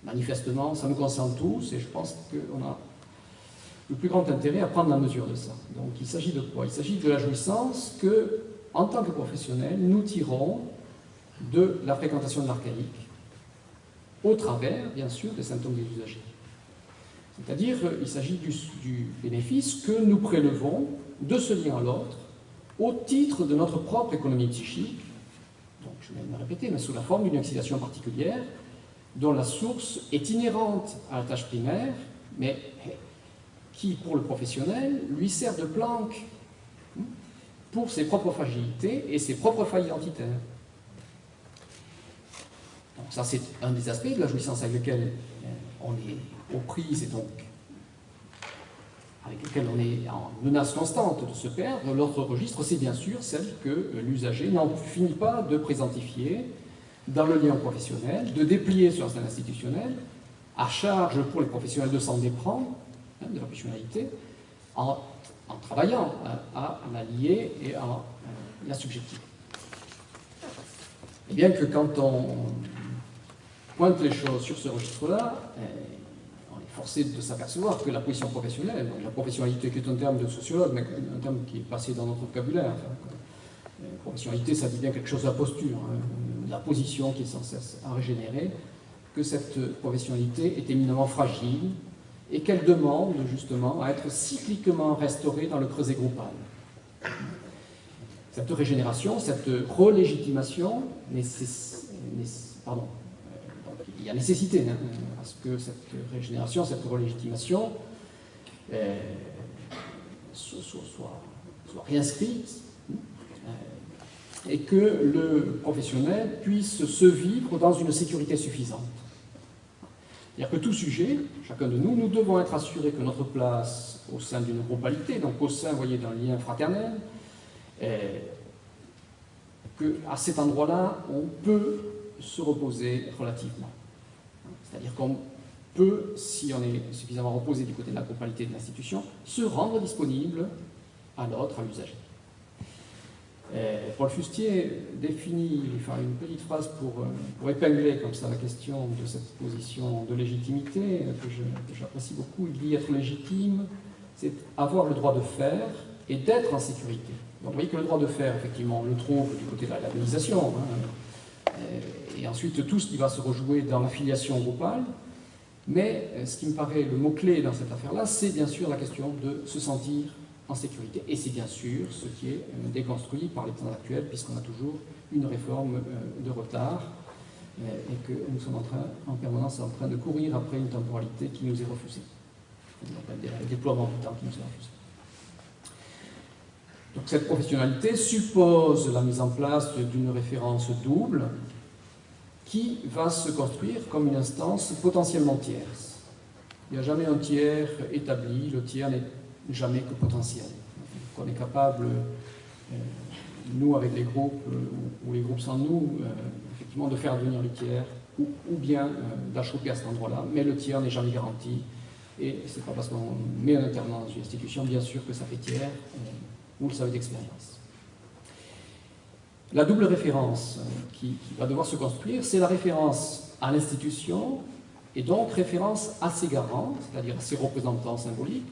Manifestement, ça nous concerne tous et je pense qu'on a le plus grand intérêt à prendre la mesure de ça. Donc il s'agit de quoi? Il s'agit de la jouissance que, en tant que professionnels, nous tirons de la fréquentation de l'archaïque au travers, bien sûr, des symptômes des usagers. C'est-à-dire, il s'agit du bénéfice que nous prélevons de ce lien à l'autre au titre de notre propre économie psychique, donc je vais me répéter, mais sous la forme d'une excitation particulière, dont la source est inhérente à la tâche primaire, mais qui, pour le professionnel, lui sert de planque pour ses propres fragilités et ses propres failles identitaires. Donc ça, c'est un des aspects de la jouissance avec lequel on est aux prises et donc avec lequel on est en menace constante de se perdre. L'autre registre, c'est bien sûr celle que l'usager n'en finit pas de présentifier dans le lien professionnel, de déplier sur la scène institutionnelle, à charge pour les professionnels de s'en déprendre, de la professionnalité, en travaillant à la lier et à la subjectiver. Et bien que quand on pointe les choses sur ce registre-là, on est forcé de s'apercevoir que la position professionnelle, donc la professionnalité qui est un terme de sociologue, mais un terme qui est passé dans notre vocabulaire, professionnalité, ça dit bien quelque chose de la posture, la position qui est sans cesse à régénérer, que cette professionnalité est éminemment fragile et qu'elle demande justement à être cycliquement restaurée dans le creuset groupal. Cette régénération, cette relégitimation, il y a nécessité à ce que cette régénération, cette relégitimation soit réinscrite et que le professionnel puisse se vivre dans une sécurité suffisante. C'est-à-dire que tout sujet, chacun de nous, nous devons être assurés que notre place au sein d'une groupalité, donc au sein, vous voyez, d'un lien fraternel, qu'à cet endroit-là, on peut se reposer relativement. C'est-à-dire qu'on peut, si on est suffisamment reposé du côté de la groupalité de l'institution, se rendre disponible à l'autre, à l'usager. Paul Fustier définit, une petite phrase pour épingler comme ça la question de cette position de légitimité que j'apprécie beaucoup. Il dit être légitime, c'est avoir le droit de faire et d'être en sécurité. Donc vous voyez que le droit de faire, effectivement, on le trouve du côté de la labellisation, hein, et ensuite tout ce qui va se rejouer dans l'affiliation groupale, mais ce qui me paraît le mot-clé dans cette affaire-là, c'est bien sûr la question de se sentir en sécurité. Et c'est bien sûr ce qui est déconstruit par les temps actuels, puisqu'on a toujours une réforme de retard, et que nous sommes en permanence en train de courir après une temporalité qui nous est refusée. Le déploiement du temps qui nous est refusé. Donc cette professionnalité suppose la mise en place d'une référence double qui va se construire comme une instance potentiellement tierce. Il n'y a jamais un tiers établi, le tiers n'est jamais que potentiel. On est capable, nous avec les groupes, ou les groupes sans nous, effectivement de faire venir le tiers, ou bien d'achoper à cet endroit-là, mais le tiers n'est jamais garanti, et c'est pas parce qu'on met un intervenant dans une institution, bien sûr que ça fait tiers, vous le savez d'expérience. La double référence qui va devoir se construire, c'est la référence à l'institution, et donc référence à ses garants, c'est-à-dire à ses représentants symboliques,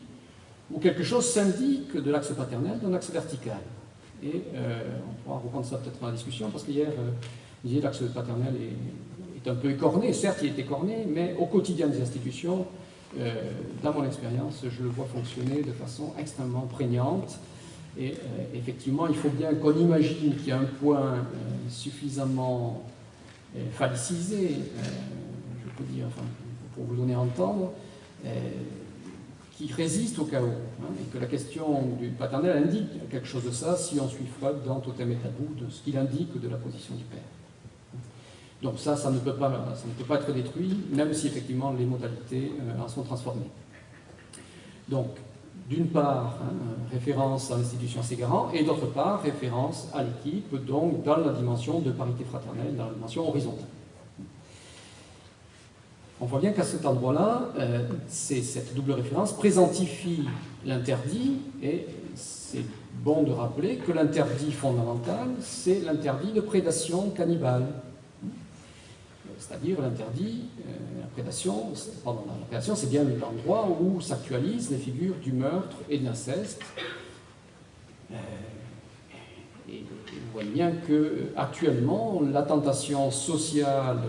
où quelque chose s'indique de l'axe paternel d'un axe vertical. Et on pourra reprendre ça peut-être dans la discussion, parce qu'hier, l'axe paternel est un peu écorné. Certes, il est écorné, mais au quotidien des institutions, dans mon expérience, je le vois fonctionner de façon extrêmement prégnante. Et effectivement, il faut bien qu'on imagine qu'il y a un point suffisamment phallicisé, je peux dire, enfin, pour vous donner à entendre, qui résiste au chaos, hein, et que la question du paternel indique quelque chose de ça si on suit Freud dans Totem et Tabou, de ce qu'il indique de la position du père. Donc ça ne peut pas être détruit, même si effectivement les modalités en sont transformées. Donc, d'une part, référence à l'institution à ses garants, et d'autre part, référence à l'équipe, donc dans la dimension de parité fraternelle, dans la dimension horizontale. On voit bien qu'à cet endroit-là, cette double référence présentifie l'interdit, et c'est bon de rappeler que l'interdit fondamental, c'est l'interdit de prédation cannibale. C'est-à-dire l'interdit, la prédation, c'est bien l'endroit où s'actualisent les figures du meurtre et de l'inceste. Et vous voyez bien qu'actuellement, la tentation sociale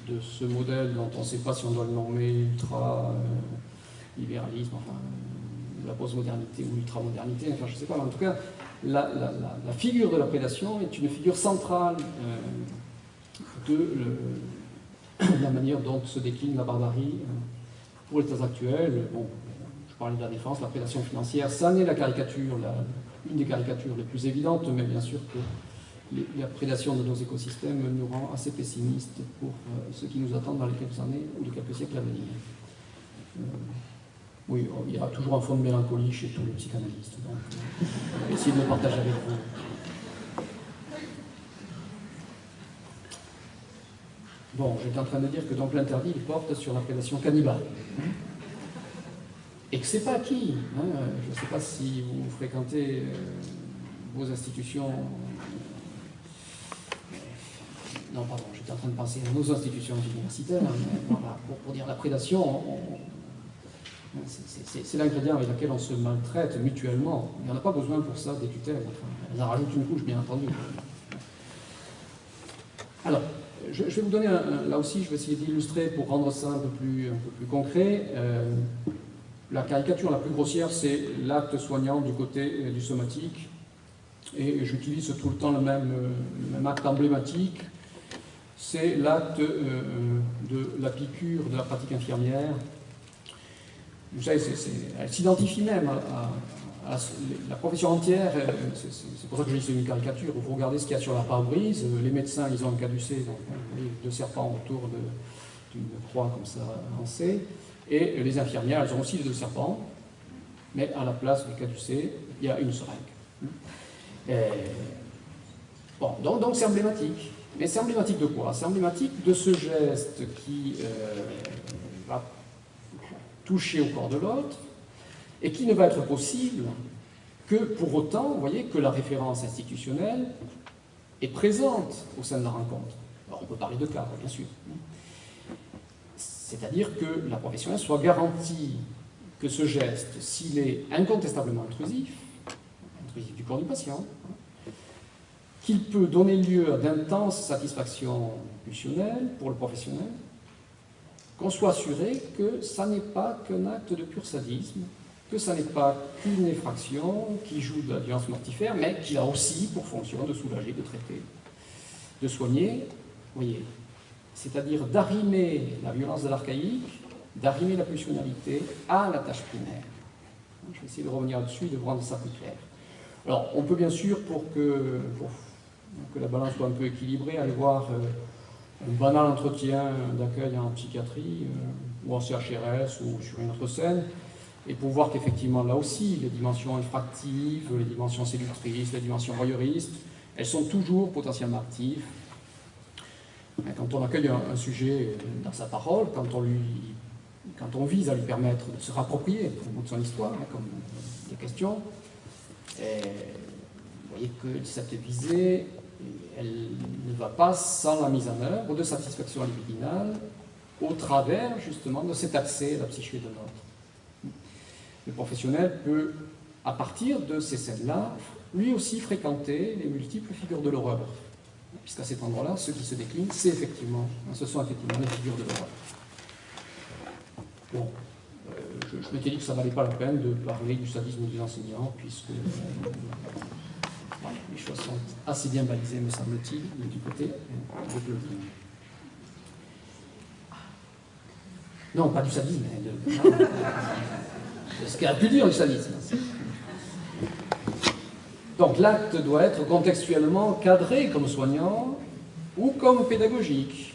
de ce modèle dont on ne sait pas si on doit le nommer ultra-libéralisme, enfin, la postmodernité ou l'ultramodernité, enfin je ne sais pas, mais en tout cas, la figure de la prédation est une figure centrale de la manière dont se décline la barbarie pour les temps actuels. Bon, je parlais de la défense, la prédation financière, ça n'est la caricature, une des caricatures les plus évidentes, mais bien sûr que la prédation de nos écosystèmes nous rend assez pessimistes pour ce qui nous attend dans les quelques années ou les quelques siècles à venir. Oui, il y a toujours un fond de mélancolie chez tous les psychanalystes, donc on va essayer de le partager avec vous. Bon, j'étais en train de dire que donc l'interdit il porte sur la prédation cannibale. Et que c'est pas acquis. Hein, je ne sais pas si vous fréquentez vos institutions. Non, pardon, j'étais en train de penser à nos institutions universitaires. Mais voilà, pour dire la prédation, c'est l'ingrédient avec lequel on se maltraite mutuellement. Il n'y en a pas besoin pour ça des tutelles. Enfin, elles en rajoutent une couche, bien entendu. Alors, je vais vous donner, là aussi, je vais essayer d'illustrer pour rendre ça un peu plus concret. La caricature la plus grossière, c'est l'acte soignant du côté du somatique. Et j'utilise tout le temps le même acte emblématique. C'est l'acte de la piqûre de la pratique infirmière. Vous savez, elle s'identifie même à la profession entière. C'est pour ça que je dis que c'est une caricature. Vous regardez ce qu'il y a sur la pare-brise. Les médecins, ils ont un caducée, donc deux serpents autour d'une croix comme ça lancée. Et les infirmières, elles ont aussi deux serpents, mais à la place du caducée, il y a une seringue. Bon, donc c'est emblématique. Mais c'est emblématique de quoi? C'est emblématique de ce geste qui va toucher au corps de l'autre et qui ne va être possible que pour autant, vous voyez, que la référence institutionnelle est présente au sein de la rencontre. Alors on peut parler de cadre, bien sûr. C'est-à-dire que la professionnelle soit garantie que ce geste, s'il est incontestablement intrusif du corps du patient, qu'il peut donner lieu à d'intenses satisfactions pulsionnelles pour le professionnel, qu'on soit assuré que ça n'est pas qu'un acte de pur sadisme, que ça n'est pas qu'une effraction qui joue de la violence mortifère, mais qu'il a aussi pour fonction de soulager, de traiter, de soigner, vous voyez, c'est-à-dire d'arrimer la violence de l'archaïque, d'arrimer la pulsionnalité à la tâche primaire. Je vais essayer de revenir là-dessus et de vous rendre ça plus clair. Alors, on peut bien sûr, pour que la balance soit un peu équilibrée, aller voir un banal entretien d'accueil en psychiatrie ou en CHRS ou sur une autre scène, et pour voir qu'effectivement, là aussi, les dimensions infractives, les dimensions séductrices, les dimensions voyeuristes, elles sont toujours potentiellement actives. Quand on accueille un sujet dans sa parole, quand on vise à lui permettre de se rapproprier au bout de son histoire, comme des questions, vous voyez que cette visée, elle ne va pas sans la mise en œuvre de satisfaction libidinale au travers justement de cet accès à la psyché de l'autre. Le professionnel peut, à partir de ces scènes-là, lui aussi fréquenter les multiples figures de l'horreur. Puisqu'à cet endroit-là, ce qui se décline, ce sont effectivement les figures de l'horreur. Bon, je m'étais dit que ça ne valait pas la peine de parler du sadisme des enseignants, puisque les choses sont assez bien balisées, me semble-t-il, du côté de Claudine. Non, pas du sadisme, mais de ce qu'elle a pu dire du sadisme. Donc l'acte doit être contextuellement cadré comme soignant ou comme pédagogique.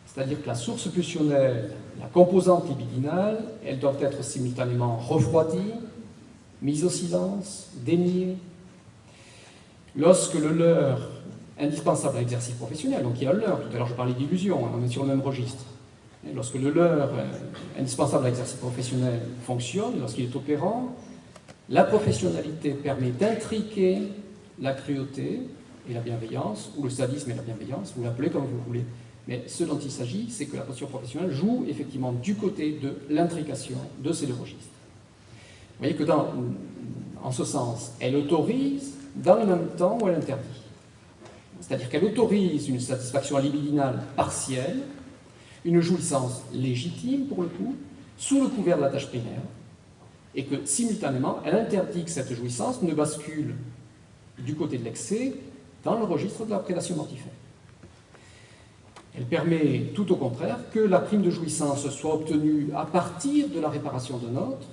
C'est-à-dire que la source pulsionnelle, la composante libidinale, elles doivent être simultanément refroidies, mises au silence, déniées. Lorsque le leurre indispensable à l'exercice professionnel, donc il y a le leurre, tout à l'heure je parlais d'illusion, on est sur le même registre. Et lorsque le leurre indispensable à l'exercice professionnel fonctionne, lorsqu'il est opérant, la professionnalité permet d'intriquer la cruauté et la bienveillance, ou le sadisme et la bienveillance, vous l'appelez comme vous voulez. Mais ce dont il s'agit, c'est que la posture professionnelle joue effectivement du côté de l'intrication de ces deux registres. Vous voyez que en ce sens, elle autorise dans le même temps où elle interdit. C'est-à-dire qu'elle autorise une satisfaction libidinale partielle, une jouissance légitime pour le coup, sous le couvert de la tâche primaire, et que simultanément, elle interdit que cette jouissance ne bascule du côté de l'excès dans le registre de la prédation mortifère. Elle permet tout au contraire que la prime de jouissance soit obtenue à partir de la réparation d'un autre,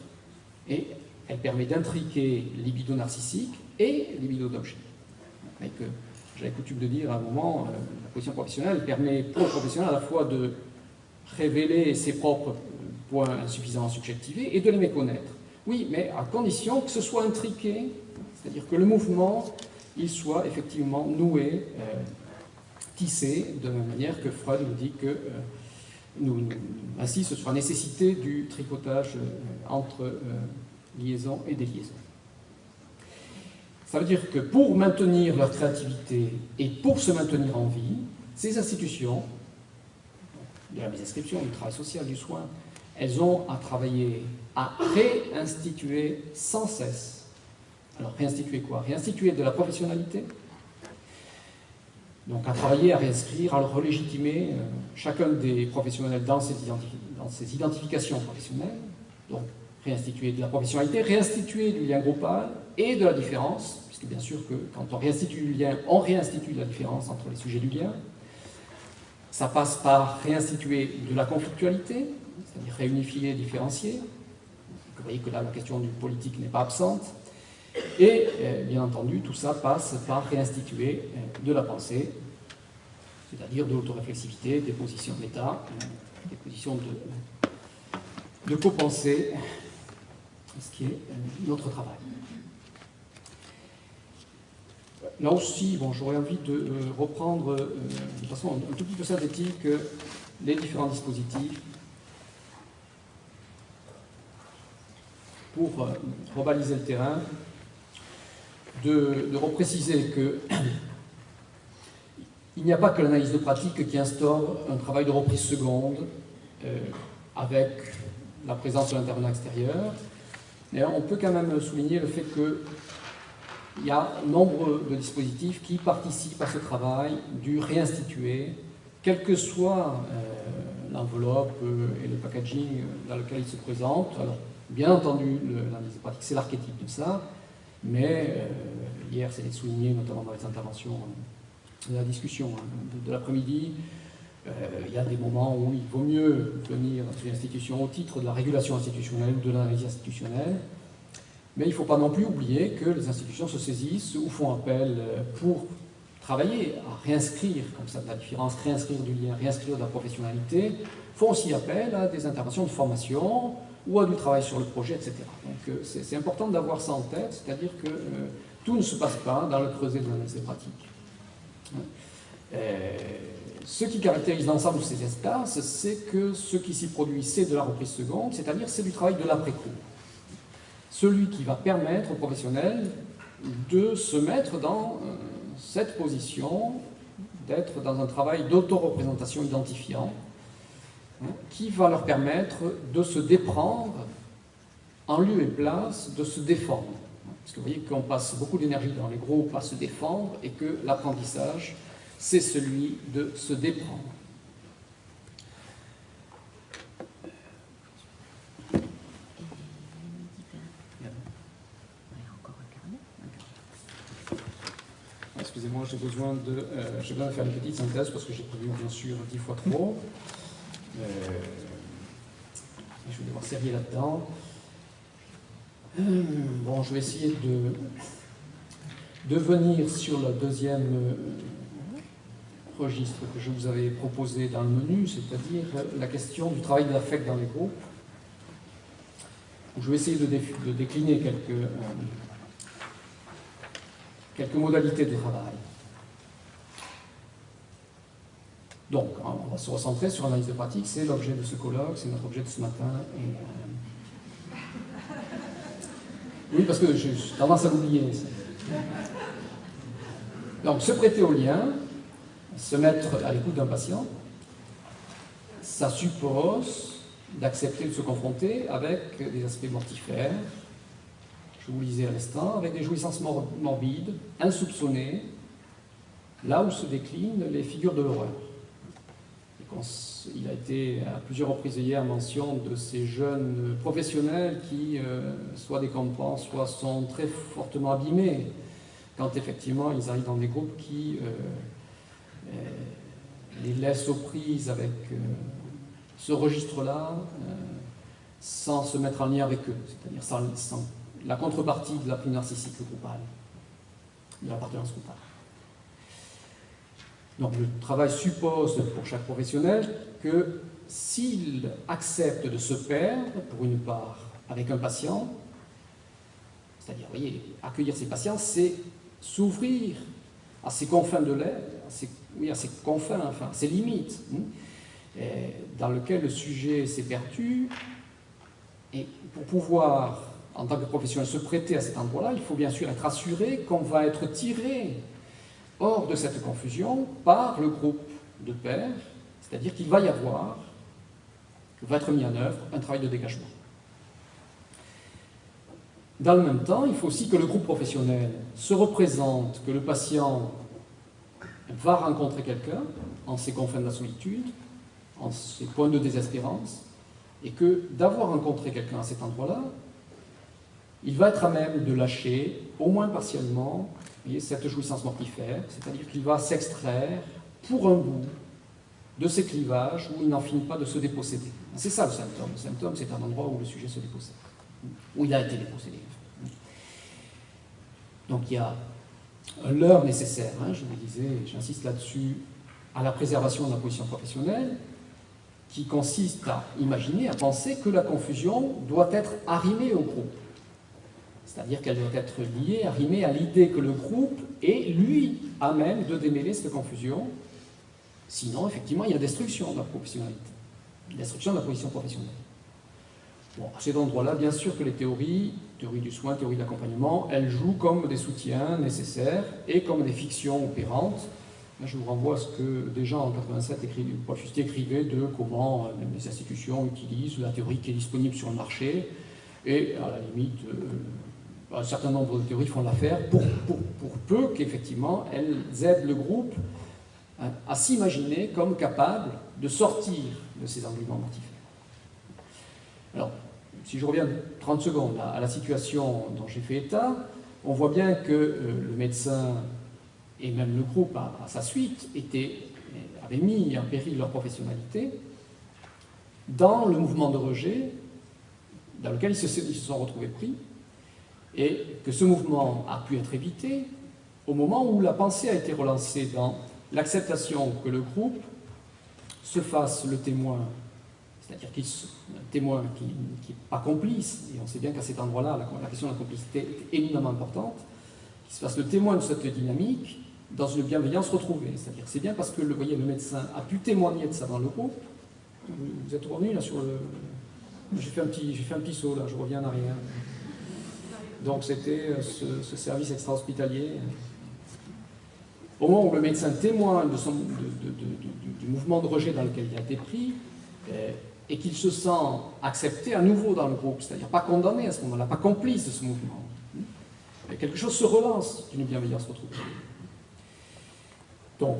et elle permet d'intriquer libido narcissique et libido d'objet. J'avais coutume de dire à un moment, la position professionnelle permet pour le professionnel à la fois de révéler ses propres points insuffisants subjectivés et de les méconnaître. Oui, mais à condition que ce soit intriqué, c'est-à-dire que le mouvement, il soit effectivement noué, tissé, de la manière que Freud nous dit que insiste sur la nécessité du tricotage entre liaison et déliaison. Ça veut dire que pour maintenir leur créativité et pour se maintenir en vie, ces institutions, de la mésinscription, du travail social, du soin, elles ont à travailler, à réinstituer sans cesse. Alors réinstituer quoi? Réinstituer de la professionnalité, donc à travailler, à réinscrire, à relégitimer chacun des professionnels dans ses identifications professionnelles, donc réinstituer de la professionnalité, réinstituer du lien groupal et de la différence, puisque bien sûr que quand on réinstitue du lien, on réinstitue la différence entre les sujets du lien. Ça passe par réinstituer de la conflictualité, c'est-à-dire réunifier, différencier. Vous voyez que là, la question du politique n'est pas absente. Et, bien entendu, tout ça passe par réinstituer de la pensée, c'est-à-dire de l'autoréflexivité, des positions de l'État, des positions de co-pensée, ce qui est notre travail. Là aussi, bon, j'aurais envie de reprendre de façon un tout petit peu synthétique les différents dispositifs pour rebaliser le terrain, de repréciser que il n'y a pas que l'analyse de pratique qui instaure un travail de reprise seconde avec la présence de l'intervenant extérieur. Mais on peut quand même souligner le fait qu'il y a nombre de dispositifs qui participent à ce travail du réinstituer, quelle que soit l'enveloppe et le packaging dans lequel il se présente. Alors, bien entendu, l'analyse pratique, c'est l'archétype de ça, mais hier, c'est souligné notamment dans les interventions de la discussion de l'après-midi. Il y a des moments où il vaut mieux venir dans une institution au titre de la régulation institutionnelle ou de l'analyse institutionnelle, mais il ne faut pas non plus oublier que les institutions se saisissent ou font appel pour travailler à réinscrire, comme ça de la différence, réinscrire du lien, réinscrire de la professionnalité, font aussi appel à des interventions de formation ou à du travail sur le projet, etc. Donc c'est important d'avoir ça en tête, c'est-à-dire que tout ne se passe pas dans le creuset de l'analyse pratique. Ce qui caractérise l'ensemble de ces espaces, c'est que ce qui s'y produit, c'est de la reprise seconde, c'est-à-dire c'est du travail de l'après-cours. Celui qui va permettre aux professionnels de se mettre dans cette position, d'être dans un travail d'autoreprésentation identifiant, qui va leur permettre de se déprendre en lieu et place de se défendre. Parce que vous voyez qu'on passe beaucoup d'énergie dans les groupes à se défendre et que l'apprentissage, c'est celui de se déprendre. Excusez-moi, j'ai besoin de faire une petite synthèse parce que j'ai prévu bien sûr 10 fois trop. Je vais devoir serrer là-dedans. Bon, je vais essayer de venir sur le deuxième registre que je vous avais proposé dans le menu, c'est-à-dire la question du travail de l'affect dans les groupes. Je vais essayer de décliner quelques modalités de travail. Donc, on va se recentrer sur l'analyse de pratique, c'est l'objet de ce colloque, c'est notre objet de ce matin. Oui, parce que j'ai tendance à l'oublier. Donc, se prêter au lien, se mettre à l'écoute d'un patient, ça suppose d'accepter de se confronter avec des aspects mortifères, je vous le disais à l'instant, avec des jouissances morbides, insoupçonnées, là où se déclinent les figures de l'horreur. Il a été à plusieurs reprises hier mention de ces jeunes professionnels qui soit décampent, soit sont très fortement abîmés quand effectivement ils arrivent dans des groupes qui les laissent aux prises avec ce registre-là sans se mettre en lien avec eux, c'est-à-dire sans la contrepartie de la prime narcissique groupale, de l'appartenance groupale. Donc le travail suppose pour chaque professionnel que s'il accepte de se perdre, pour une part, avec un patient, c'est-à-dire, vous voyez, accueillir ses patients, c'est s'ouvrir à ses confins de l'être, à ses confins, enfin, à ses limites, dans lequel le sujet s'est perdu. Et pour pouvoir, en tant que professionnel, se prêter à cet endroit-là, il faut bien sûr être assuré qu'on va être tiré hors de cette confusion par le groupe de pairs, c'est-à-dire qu'il va y avoir, va être mis en œuvre un travail de dégagement. Dans le même temps, il faut aussi que le groupe professionnel se représente que le patient va rencontrer quelqu'un en ses confins de la solitude, en ses points de désespérance, et que d'avoir rencontré quelqu'un à cet endroit-là, il va être à même de lâcher, au moins partiellement, cette jouissance mortifère, c'est-à-dire qu'il va s'extraire pour un bout de ces clivages où il n'en finit pas de se déposséder. C'est ça le symptôme. Le symptôme, c'est un endroit où le sujet se dépossède, où il a été dépossédé. Donc il y a un leurre nécessaire, je vous disais, j'insiste là-dessus, à la préservation de la position professionnelle, qui consiste à imaginer, à penser que la confusion doit être arrimée au groupe. C'est-à-dire qu'elle doit être liée, arrimée à l'idée que le groupe est, lui, à même de démêler cette confusion. Sinon, effectivement, il y a destruction de la professionnalité, destruction de la position professionnelle. Bon, à cet endroit-là, bien sûr que les théorie du soin, théorie de l'accompagnement, elles jouent comme des soutiens nécessaires et comme des fictions opérantes Là, je vous renvoie à ce que déjà en 87, Paul Fustier écrivait de comment les institutions utilisent la théorie qui est disponible sur le marché, et à la limite, un certain nombre de théories font l'affaire pour peu qu'effectivement elles aident le groupe à s'imaginer comme capable de sortir de ces arguments mortifères. Alors, si je reviens 30 secondes à la situation dont j'ai fait état, on voit bien que le médecin et même le groupe à sa suite avaient mis en péril leur professionnalité dans le mouvement de rejet dans lequel ils se sont retrouvés pris, et que ce mouvement a pu être évité au moment où la pensée a été relancée dans l'acceptation que le groupe se fasse le témoin, c'est-à-dire un témoin qui n'est pas complice, et on sait bien qu'à cet endroit-là, la question de la complicité est éminemment importante, qui se fasse le témoin de cette dynamique dans une bienveillance retrouvée. C'est-à-dire c'est bien parce que le médecin a pu témoigner de ça dans le groupe. Vous êtes revenu là sur le... J'ai fait un petit saut là, je reviens en arrière. Donc c'était ce service extra-hospitalier. Au moment où le médecin témoigne du mouvement de rejet dans lequel il a été pris, et qu'il se sent accepté à nouveau dans le groupe, c'est-à-dire pas condamné à ce moment-là, pas complice de ce mouvement. Et quelque chose se relance d'une bienveillance retrouvée. Donc,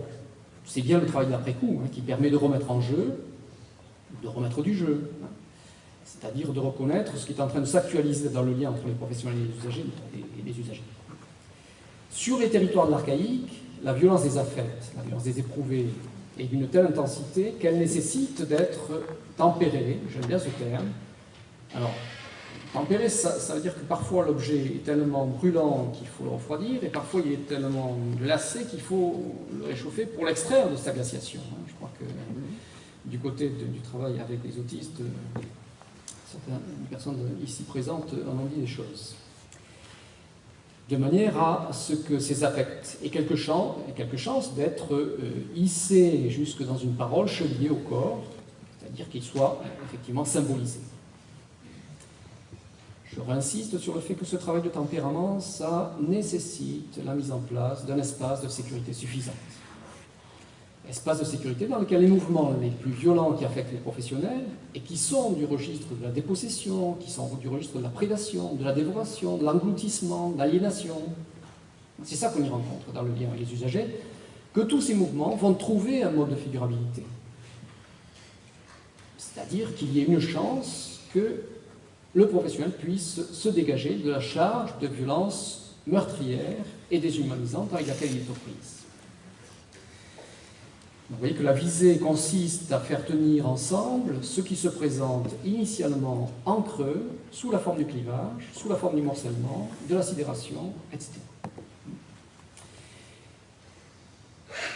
c'est bien le travail d'après-coup qui permet de remettre en jeu, de remettre du jeu, c'est-à-dire de reconnaître ce qui est en train de s'actualiser dans le lien entre les professionnels et les usagers. Sur les territoires de l'archaïque, la violence des affects, la violence des éprouvés est d'une telle intensité qu'elle nécessite d'être tempérée, j'aime bien ce terme. Alors, tempéré, ça veut dire que parfois l'objet est tellement brûlant qu'il faut le refroidir, et parfois il est tellement glacé qu'il faut le réchauffer pour l'extraire de sa glaciation. Je crois que du côté du travail avec les autistes, certaines personnes ici présentes en ont dit des choses. De manière à ce que ces affects aient quelque chance d'être hissés jusque dans une parole chevillée au corps, c'est-à-dire qu'ils soient effectivement symbolisés. Je réinsiste sur le fait que ce travail de tempérament, ça nécessite la mise en place d'un espace de sécurité suffisante. Espace de sécurité dans lequel les mouvements les plus violents qui affectent les professionnels, et qui sont du registre de la dépossession, qui sont du registre de la prédation, de la dévoration, de l'engloutissement, de l'aliénation, c'est ça qu'on y rencontre dans le lien avec les usagers, que tous ces mouvements vont trouver un mode de figurabilité. C'est-à-dire qu'il y ait une chance que le professionnel puisse se dégager de la charge de violence meurtrière et déshumanisante avec laquelle il est aux prises. Vous voyez que la visée consiste à faire tenir ensemble ce qui se présente initialement en creux, sous la forme du clivage, sous la forme du morcellement, de la sidération, etc.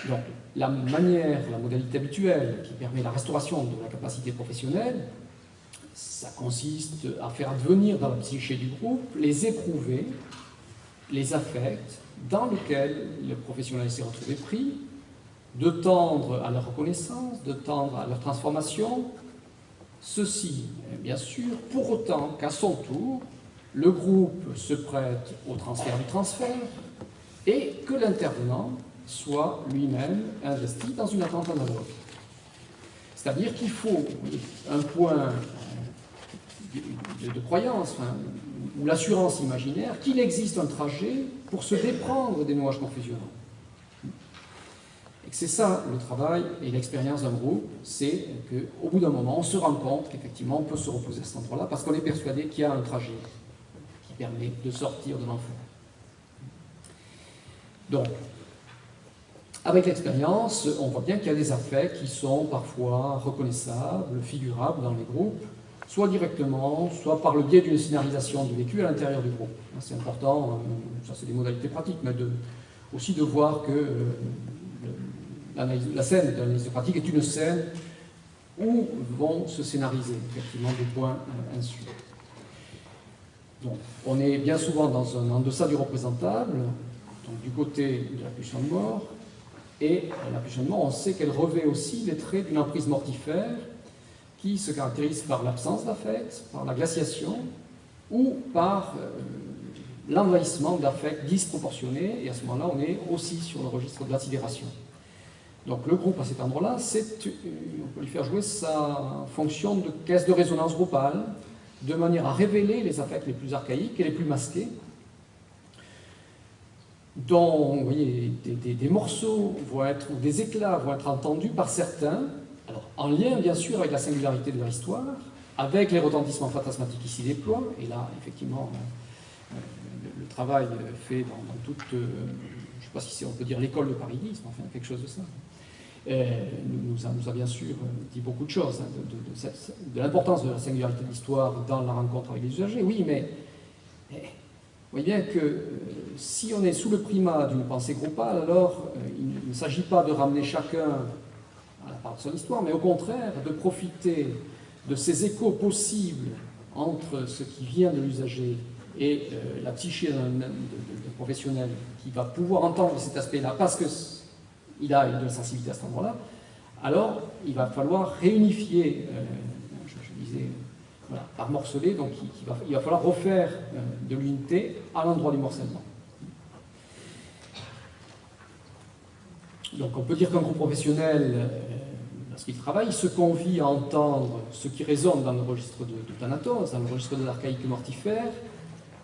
Donc, la modalité habituelle qui permet la restauration de la capacité professionnelle, ça consiste à faire advenir dans la psyché du groupe les éprouvés, les affects dans lesquels le professionnel s'est retrouvé pris, de tendre à leur reconnaissance, de tendre à leur transformation, ceci, bien sûr, pour autant qu'à son tour, le groupe se prête au transfert du transfert et que l'intervenant soit lui-même investi dans une attente analogue. C'est-à-dire qu'il faut un point de croyance, ou l'assurance imaginaire qu'il existe un trajet pour se déprendre des nuages confusionnels. Et que c'est ça le travail et l'expérience d'un groupe, c'est qu'au bout d'un moment, on se rend compte qu'effectivement, on peut se reposer à cet endroit-là parce qu'on est persuadé qu'il y a un trajet qui permet de sortir de l'enfer. Donc, avec l'expérience, on voit bien qu'il y a des affects qui sont parfois reconnaissables, figurables dans les groupes, soit directement, soit par le biais d'une scénarisation du vécu à l'intérieur du groupe. C'est important, ça c'est des modalités pratiques, mais aussi de voir que la scène de l'analyse pratique est une scène où vont se scénariser effectivement des points insus. Donc, on est bien souvent dans un en deçà du représentable, donc du côté de la pulsion de mort, et la pulsion de mort, on sait qu'elle revêt aussi les traits d'une emprise mortifère qui se caractérise par l'absence d'affect, par la glaciation, ou par l'envahissement d'affects disproportionnés, et à ce moment-là, on est aussi sur le registre de la sidération. Donc le groupe à cet endroit-là, on peut lui faire jouer sa fonction de caisse de résonance groupale, de manière à révéler les affects les plus archaïques et les plus masqués, dont, vous voyez, des morceaux vont être, ou des éclats vont être entendus par certains, alors en lien bien sûr avec la singularité de leur histoire, avec les retentissements fantasmatiques qui s'y déploient, et là, effectivement, le travail fait dans toute, je ne sais pas si on peut dire l'école de Parisiisme, enfin quelque chose de ça, nous a bien sûr dit beaucoup de choses, hein, de l'importance de la singularité de l'histoire dans la rencontre avec les usagers, oui, mais vous voyez bien que si on est sous le primat d'une pensée groupale, alors il ne s'agit pas de ramener chacun à la part de son histoire, mais au contraire de profiter de ces échos possibles entre ce qui vient de l'usager et la psyché d'un professionnel qui va pouvoir entendre cet aspect-là parce qu'il a de la sensibilité à cet endroit-là, alors il va falloir réunifier, je disais, voilà, par morceler, donc il va falloir refaire de l'unité à l'endroit du morcellement. Donc on peut dire qu'un groupe professionnel, lorsqu'il travaille, se confie à entendre ce qui résonne dans le registre de Thanatos, dans le registre de l'archaïque mortifère,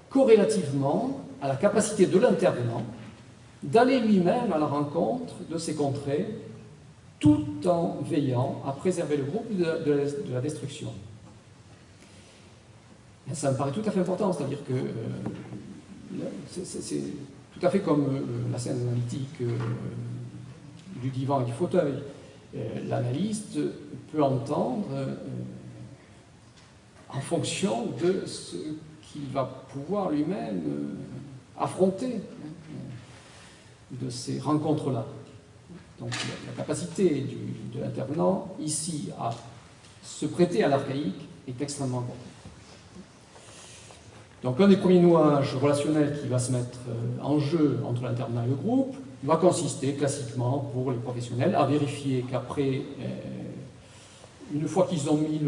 corrélativement à la capacité de l'intervenant d'aller lui-même à la rencontre de ces contrées, tout en veillant à préserver le groupe de la destruction. Et ça me paraît tout à fait important, c'est-à-dire que c'est tout à fait comme la scène analytique du divan et du fauteuil. L'analyste peut entendre en fonction de ce qu'il va pouvoir lui-même affronter de ces rencontres-là. Donc la capacité de l'intervenant ici à se prêter à l'archaïque est extrêmement importante. Donc un des premiers nouages relationnels qui va se mettre en jeu entre l'intervenant et le groupe va consister classiquement pour les professionnels à vérifier qu'après, une fois qu'ils ont mis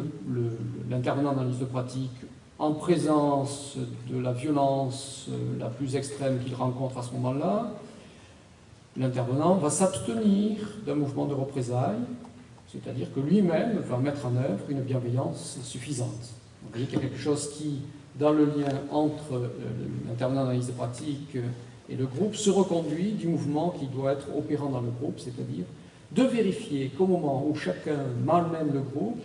l'intervenant dans la liste de pratique, en présence de la violence la plus extrême qu'il rencontre à ce moment-là, l'intervenant va s'abstenir d'un mouvement de représailles, c'est-à-dire que lui-même va mettre en œuvre une bienveillance suffisante. Vous voyez qu'il y a quelque chose qui, dans le lien entre l'intervenant dans la liste de pratique et le groupe, se reconduit du mouvement qui doit être opérant dans le groupe, c'est-à-dire de vérifier qu'au moment où chacun malmène le groupe,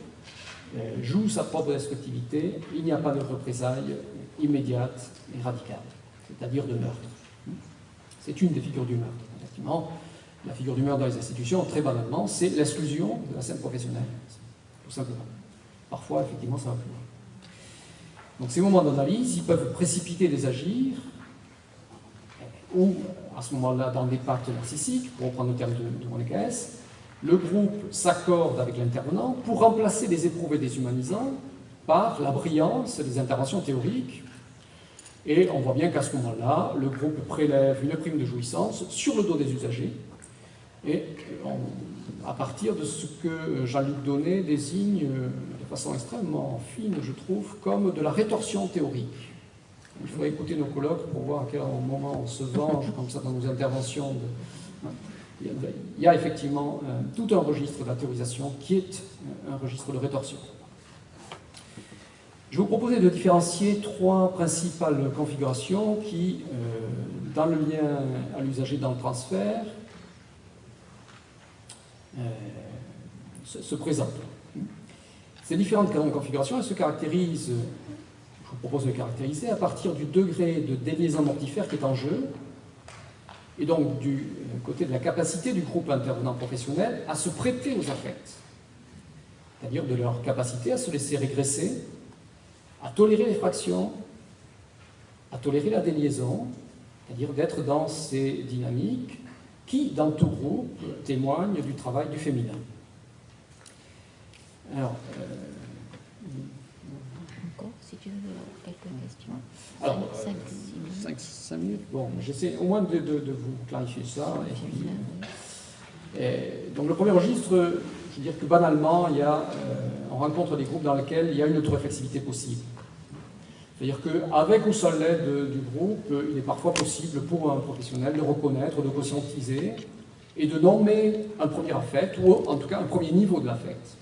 joue sa propre destructivité, il n'y a pas de représailles immédiates et radicales, c'est-à-dire de meurtre. C'est une des figures du meurtre. Effectivement, la figure du meurtre dans les institutions, très banalement, c'est l'exclusion de la scène professionnelle, tout simplement. Parfois, effectivement, ça va plus loin. Donc ces moments d'analyse, ils peuvent précipiter des agirs, ou à ce moment-là, dans des pactes narcissiques, pour reprendre le terme de Monécaès, le groupe s'accorde avec l'intervenant pour remplacer les éprouvés déshumanisants par la brillance des interventions théoriques. Et on voit bien qu'à ce moment-là, le groupe prélève une prime de jouissance sur le dos des usagers, et à partir de ce que Jean-Luc Donnet désigne de façon extrêmement fine, je trouve, comme de la rétorsion théorique. Il faudrait écouter nos colloques pour voir à quel moment on se venge comme ça dans nos interventions. Il y a effectivement tout un registre de la théorisation qui est un registre de rétorsion. Je vais vous proposer de différencier trois principales configurations qui, dans le lien à l'usager dans le transfert, se présentent. Ces différentes configurations, elles se caractérisent, je vous propose de les caractériser, à partir du degré de déliaison mortifère qui est en jeu, et donc du côté de la capacité du groupe intervenant professionnel à se prêter aux affects, c'est-à-dire de leur capacité à se laisser régresser, à tolérer les fractions, à tolérer la déliaison, c'est-à-dire d'être dans ces dynamiques qui, dans tout groupe, témoignent du travail du féminin. Alors, encore, si tu veux, quelques questions. Alors, 5 minutes. Bon, j'essaie au moins de vous clarifier ça. Donc, le premier registre, je veux dire que banalement, on rencontre des groupes dans lesquels il y a une autoréflexivité possible. C'est-à-dire qu'avec ou sans l'aide du groupe, il est parfois possible pour un professionnel de reconnaître, de conscientiser et de nommer un premier affect, ou en tout cas un premier niveau de l'affect.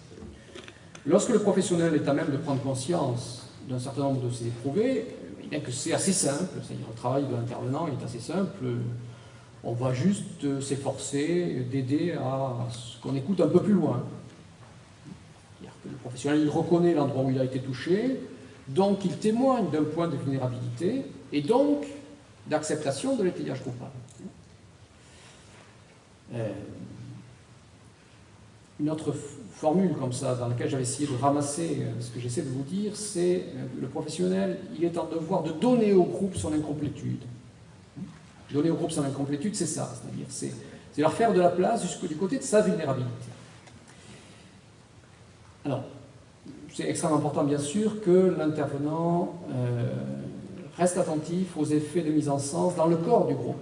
Lorsque le professionnel est à même de prendre conscience d'un certain nombre de ces éprouvés, bien que c'est assez simple, c'est-à-dire le travail de l'intervenant est assez simple, on va juste s'efforcer d'aider à ce qu'on écoute un peu plus loin. C'est-à-dire que le professionnel il reconnaît l'endroit où il a été touché, donc il témoigne d'un point de vulnérabilité et donc d'acceptation de l'étayage coupable. Une autre formule comme ça, dans laquelle j'avais essayé de ramasser ce que j'essaie de vous dire, c'est le professionnel, il est en devoir de donner au groupe son incomplétude. Donner au groupe son incomplétude, c'est ça, c'est-à-dire c'est leur faire de la place du côté de sa vulnérabilité. Alors, c'est extrêmement important, bien sûr, que l'intervenant reste attentif aux effets de mise en sens dans le corps du groupe.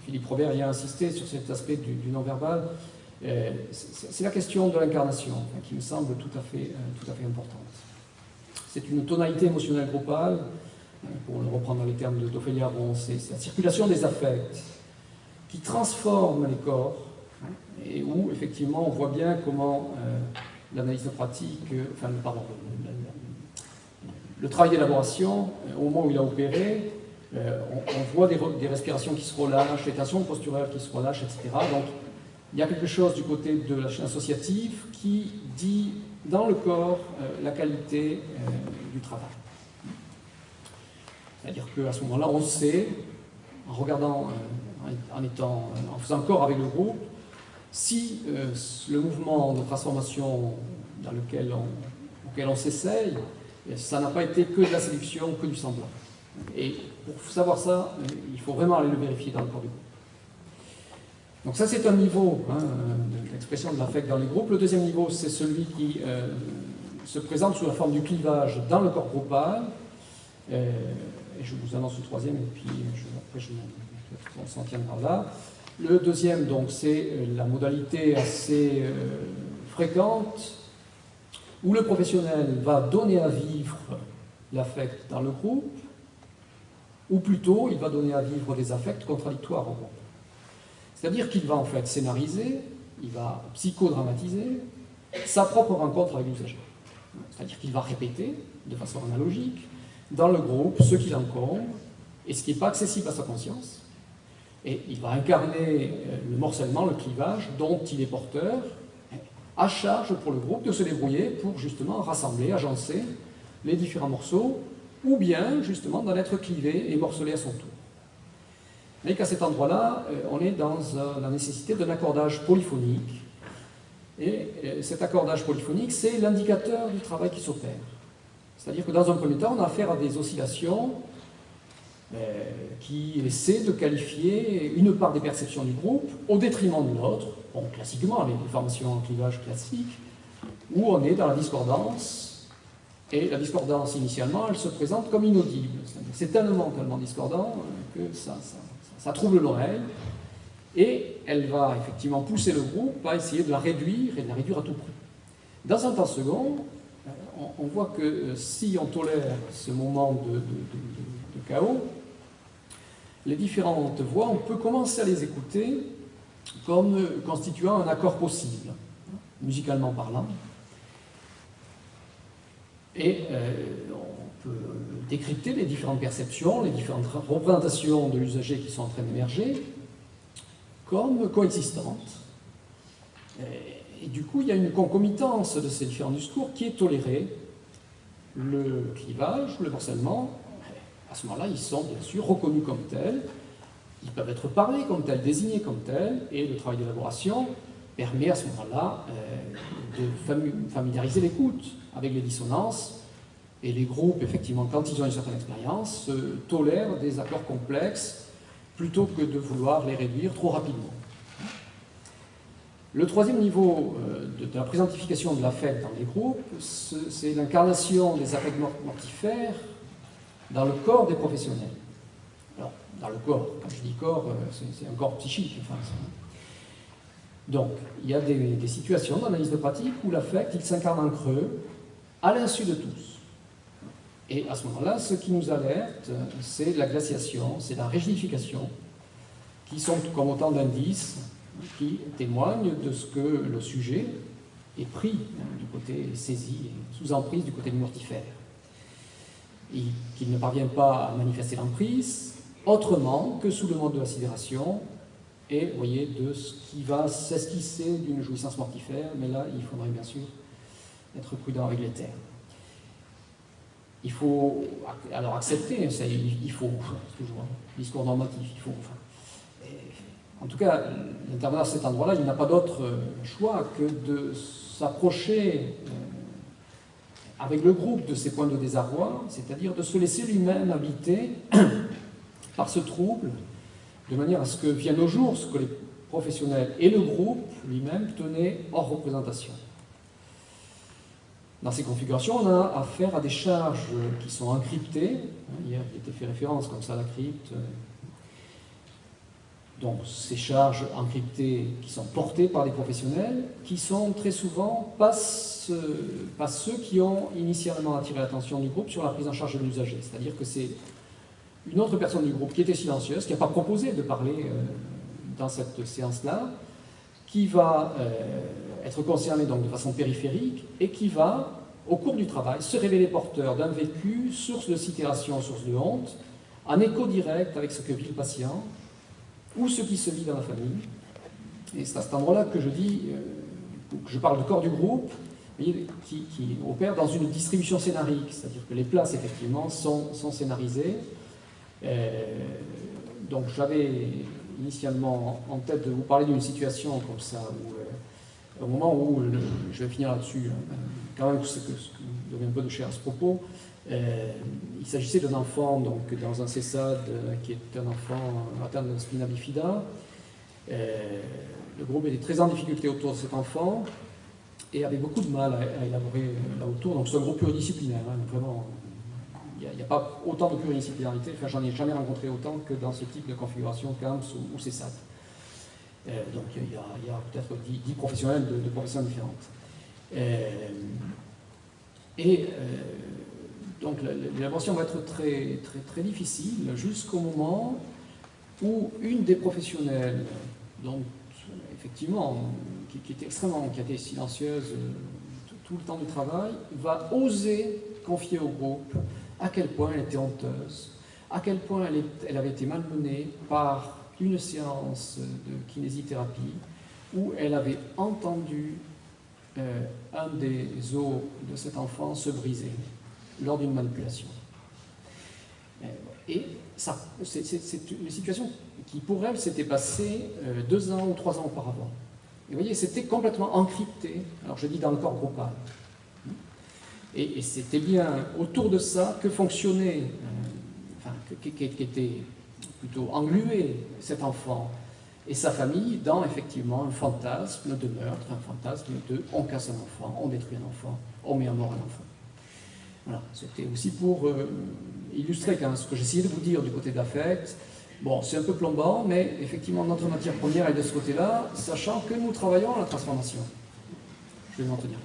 Philippe Robert y a insisté sur cet aspect du non-verbal. C'est la question de l'incarnation qui me semble tout à fait importante. C'est une tonalité émotionnelle groupale, pour le reprendre dans les termes d'Ophélia Bon, c'est la circulation des affects qui transforme les corps, et où effectivement on voit bien comment l'analyse pratique, le travail d'élaboration, au moment où il a opéré, on voit des respirations qui se relâchent, des tensions posturales qui se relâchent, etc. Donc il y a quelque chose du côté de la chaîne associative qui dit dans le corps la qualité du travail. C'est-à-dire qu'à ce moment-là, on sait, en regardant, en faisant corps avec le groupe, si le mouvement de transformation auquel on s'essaye, ça n'a pas été que de la séduction, que du semblant. Et pour savoir ça, il faut vraiment aller le vérifier dans le corps du groupe. Donc ça, c'est un niveau d'expression de l'affect dans les groupes. Le deuxième niveau, c'est celui qui se présente sous la forme du clivage dans le corps groupal. Et je vous annonce le troisième, et puis après on s'en tiendra là. Le deuxième, donc, c'est la modalité assez fréquente où le professionnel va donner à vivre l'affect dans le groupe, ou plutôt, il va donner à vivre des affects contradictoires au groupe. C'est-à-dire qu'il va en fait scénariser, il va psychodramatiser sa propre rencontre avec l'usager. C'est-à-dire qu'il va répéter, de façon analogique, dans le groupe, ce qui l'encombre et ce qui n'est pas accessible à sa conscience. Et il va incarner le morcellement, le clivage dont il est porteur, à charge pour le groupe de se débrouiller pour justement rassembler, agencer les différents morceaux, ou bien justement d'en être clivé et morcelé à son tour. Mais qu'à cet endroit-là, on est dans la nécessité d'un accordage polyphonique. Et cet accordage polyphonique, c'est l'indicateur du travail qui s'opère. C'est-à-dire que dans un premier temps, on a affaire à des oscillations qui essaient de qualifier une part des perceptions du groupe au détriment de l'autre, bon, classiquement, les formations en clivage classiques, où on est dans la discordance, et la discordance, initialement, elle se présente comme inaudible. C'est tellement discordant que ça trouble l'oreille, et elle va effectivement pousser le groupe à essayer de la réduire, et de la réduire à tout prix. Dans un temps second, on voit que si on tolère ce moment de chaos, les différentes voix, on peut commencer à les écouter comme constituant un accord possible, musicalement parlant. Et on peut décrypter les différentes perceptions, les différentes représentations de l'usager qui sont en train d'émerger comme coexistantes. Et du coup, il y a une concomitance de ces différents discours qui est tolérée. Le clivage, le morcellement, à ce moment-là, ils sont bien sûr reconnus comme tels, ils peuvent être parlés comme tels, désignés comme tels, et le travail d'élaboration permet à ce moment-là de familiariser l'écoute avec les dissonances, et les groupes, effectivement, quand ils ont une certaine expérience, tolèrent des accords complexes plutôt que de vouloir les réduire trop rapidement. Le troisième niveau de la présentification de l'affect dans les groupes, c'est l'incarnation des affects mortifères dans le corps des professionnels. Alors, dans le corps, quand je dis corps, c'est un corps psychique. Enfin, donc, il y a des situations d'analyse de pratique où l'affect, il s'incarne en creux, à l'insu de tous. Et à ce moment-là, ce qui nous alerte, c'est la glaciation, c'est la rigidification qui sont comme autant d'indices qui témoignent de ce que le sujet est pris du côté saisi et sous emprise du côté du mortifère. Et qu'il ne parvient pas à manifester l'emprise autrement que sous le mode de la sidération et, vous voyez, de ce qui va s'esquisser d'une jouissance mortifère, mais là, il faudrait bien sûr être prudent avec les termes. Il faut alors accepter, il faut, toujours un discours normatif, il faut, en tout cas, l'intervenant à cet endroit-là, il n'a pas d'autre choix que de s'approcher avec le groupe de ces points de désarroi, c'est-à-dire de se laisser lui-même habiter par ce trouble, de manière à ce que vienne au jour ce que les professionnels et le groupe lui-même tenaient hors représentation. Dans ces configurations, on a affaire à des charges qui sont encryptées. Hier, il était fait référence comme ça à la crypte. Donc, ces charges encryptées qui sont portées par des professionnels, qui sont très souvent pas ceux qui ont initialement attiré l'attention du groupe sur la prise en charge de l'usager. C'est-à-dire que c'est une autre personne du groupe qui était silencieuse, qui n'a pas proposé de parler dans cette séance-là, qui va être concerné donc de façon périphérique et qui va, au cours du travail, se révéler porteur d'un vécu, source de sidération, source de honte, en écho direct avec ce que vit le patient ou ce qui se vit dans la famille. Et c'est à cet endroit-là que je dis, que je parle du corps du groupe, qui opère dans une distribution scénarique, c'est-à-dire que les places, effectivement, sont scénarisées. Donc j'avais initialement en tête de vous parler d'une situation comme ça, où, au moment où, je vais finir là-dessus, quand même, ce que donner un peu de chair à ce propos, il s'agissait d'un enfant donc, dans un CESAD qui est un enfant atteint de spina bifida. Le groupe était très en difficulté autour de cet enfant et avait beaucoup de mal à élaborer là autour. Donc c'est un groupe pluridisciplinaire, hein, vraiment. Il n'y a pas autant de pluridisciplinarité, enfin j'en ai jamais rencontré autant que dans ce type de configuration CAMS ou CESAD. Donc il y a peut-être 10 professionnels de professions différentes. Donc l'élaboration va être très difficile jusqu'au moment où une des professionnelles, donc effectivement, qui a été silencieuse tout le temps du travail, va oser confier au groupe à quel point elle était honteuse, à quel point elle avait été malmenée par une séance de kinésithérapie où elle avait entendu un des os de cet enfant se briser lors d'une manipulation. Et ça, c'est une situation qui, pour elle, s'était passée 2 ans ou 3 ans auparavant. Et vous voyez, c'était complètement encrypté, alors je dis dans le corps groupal. Et c'était bien autour de ça que fonctionnait, qui était plutôt englué cet enfant et sa famille dans effectivement un fantasme de meurtre, un fantasme de on casse un enfant, on détruit un enfant, on met à mort un enfant. Voilà, c'était aussi pour illustrer quand même ce que j'essayais de vous dire du côté de l'affect. Bon, c'est un peu plombant, mais effectivement notre matière première est de ce côté-là, sachant que nous travaillons à la transformation. Je vais m'en tenir.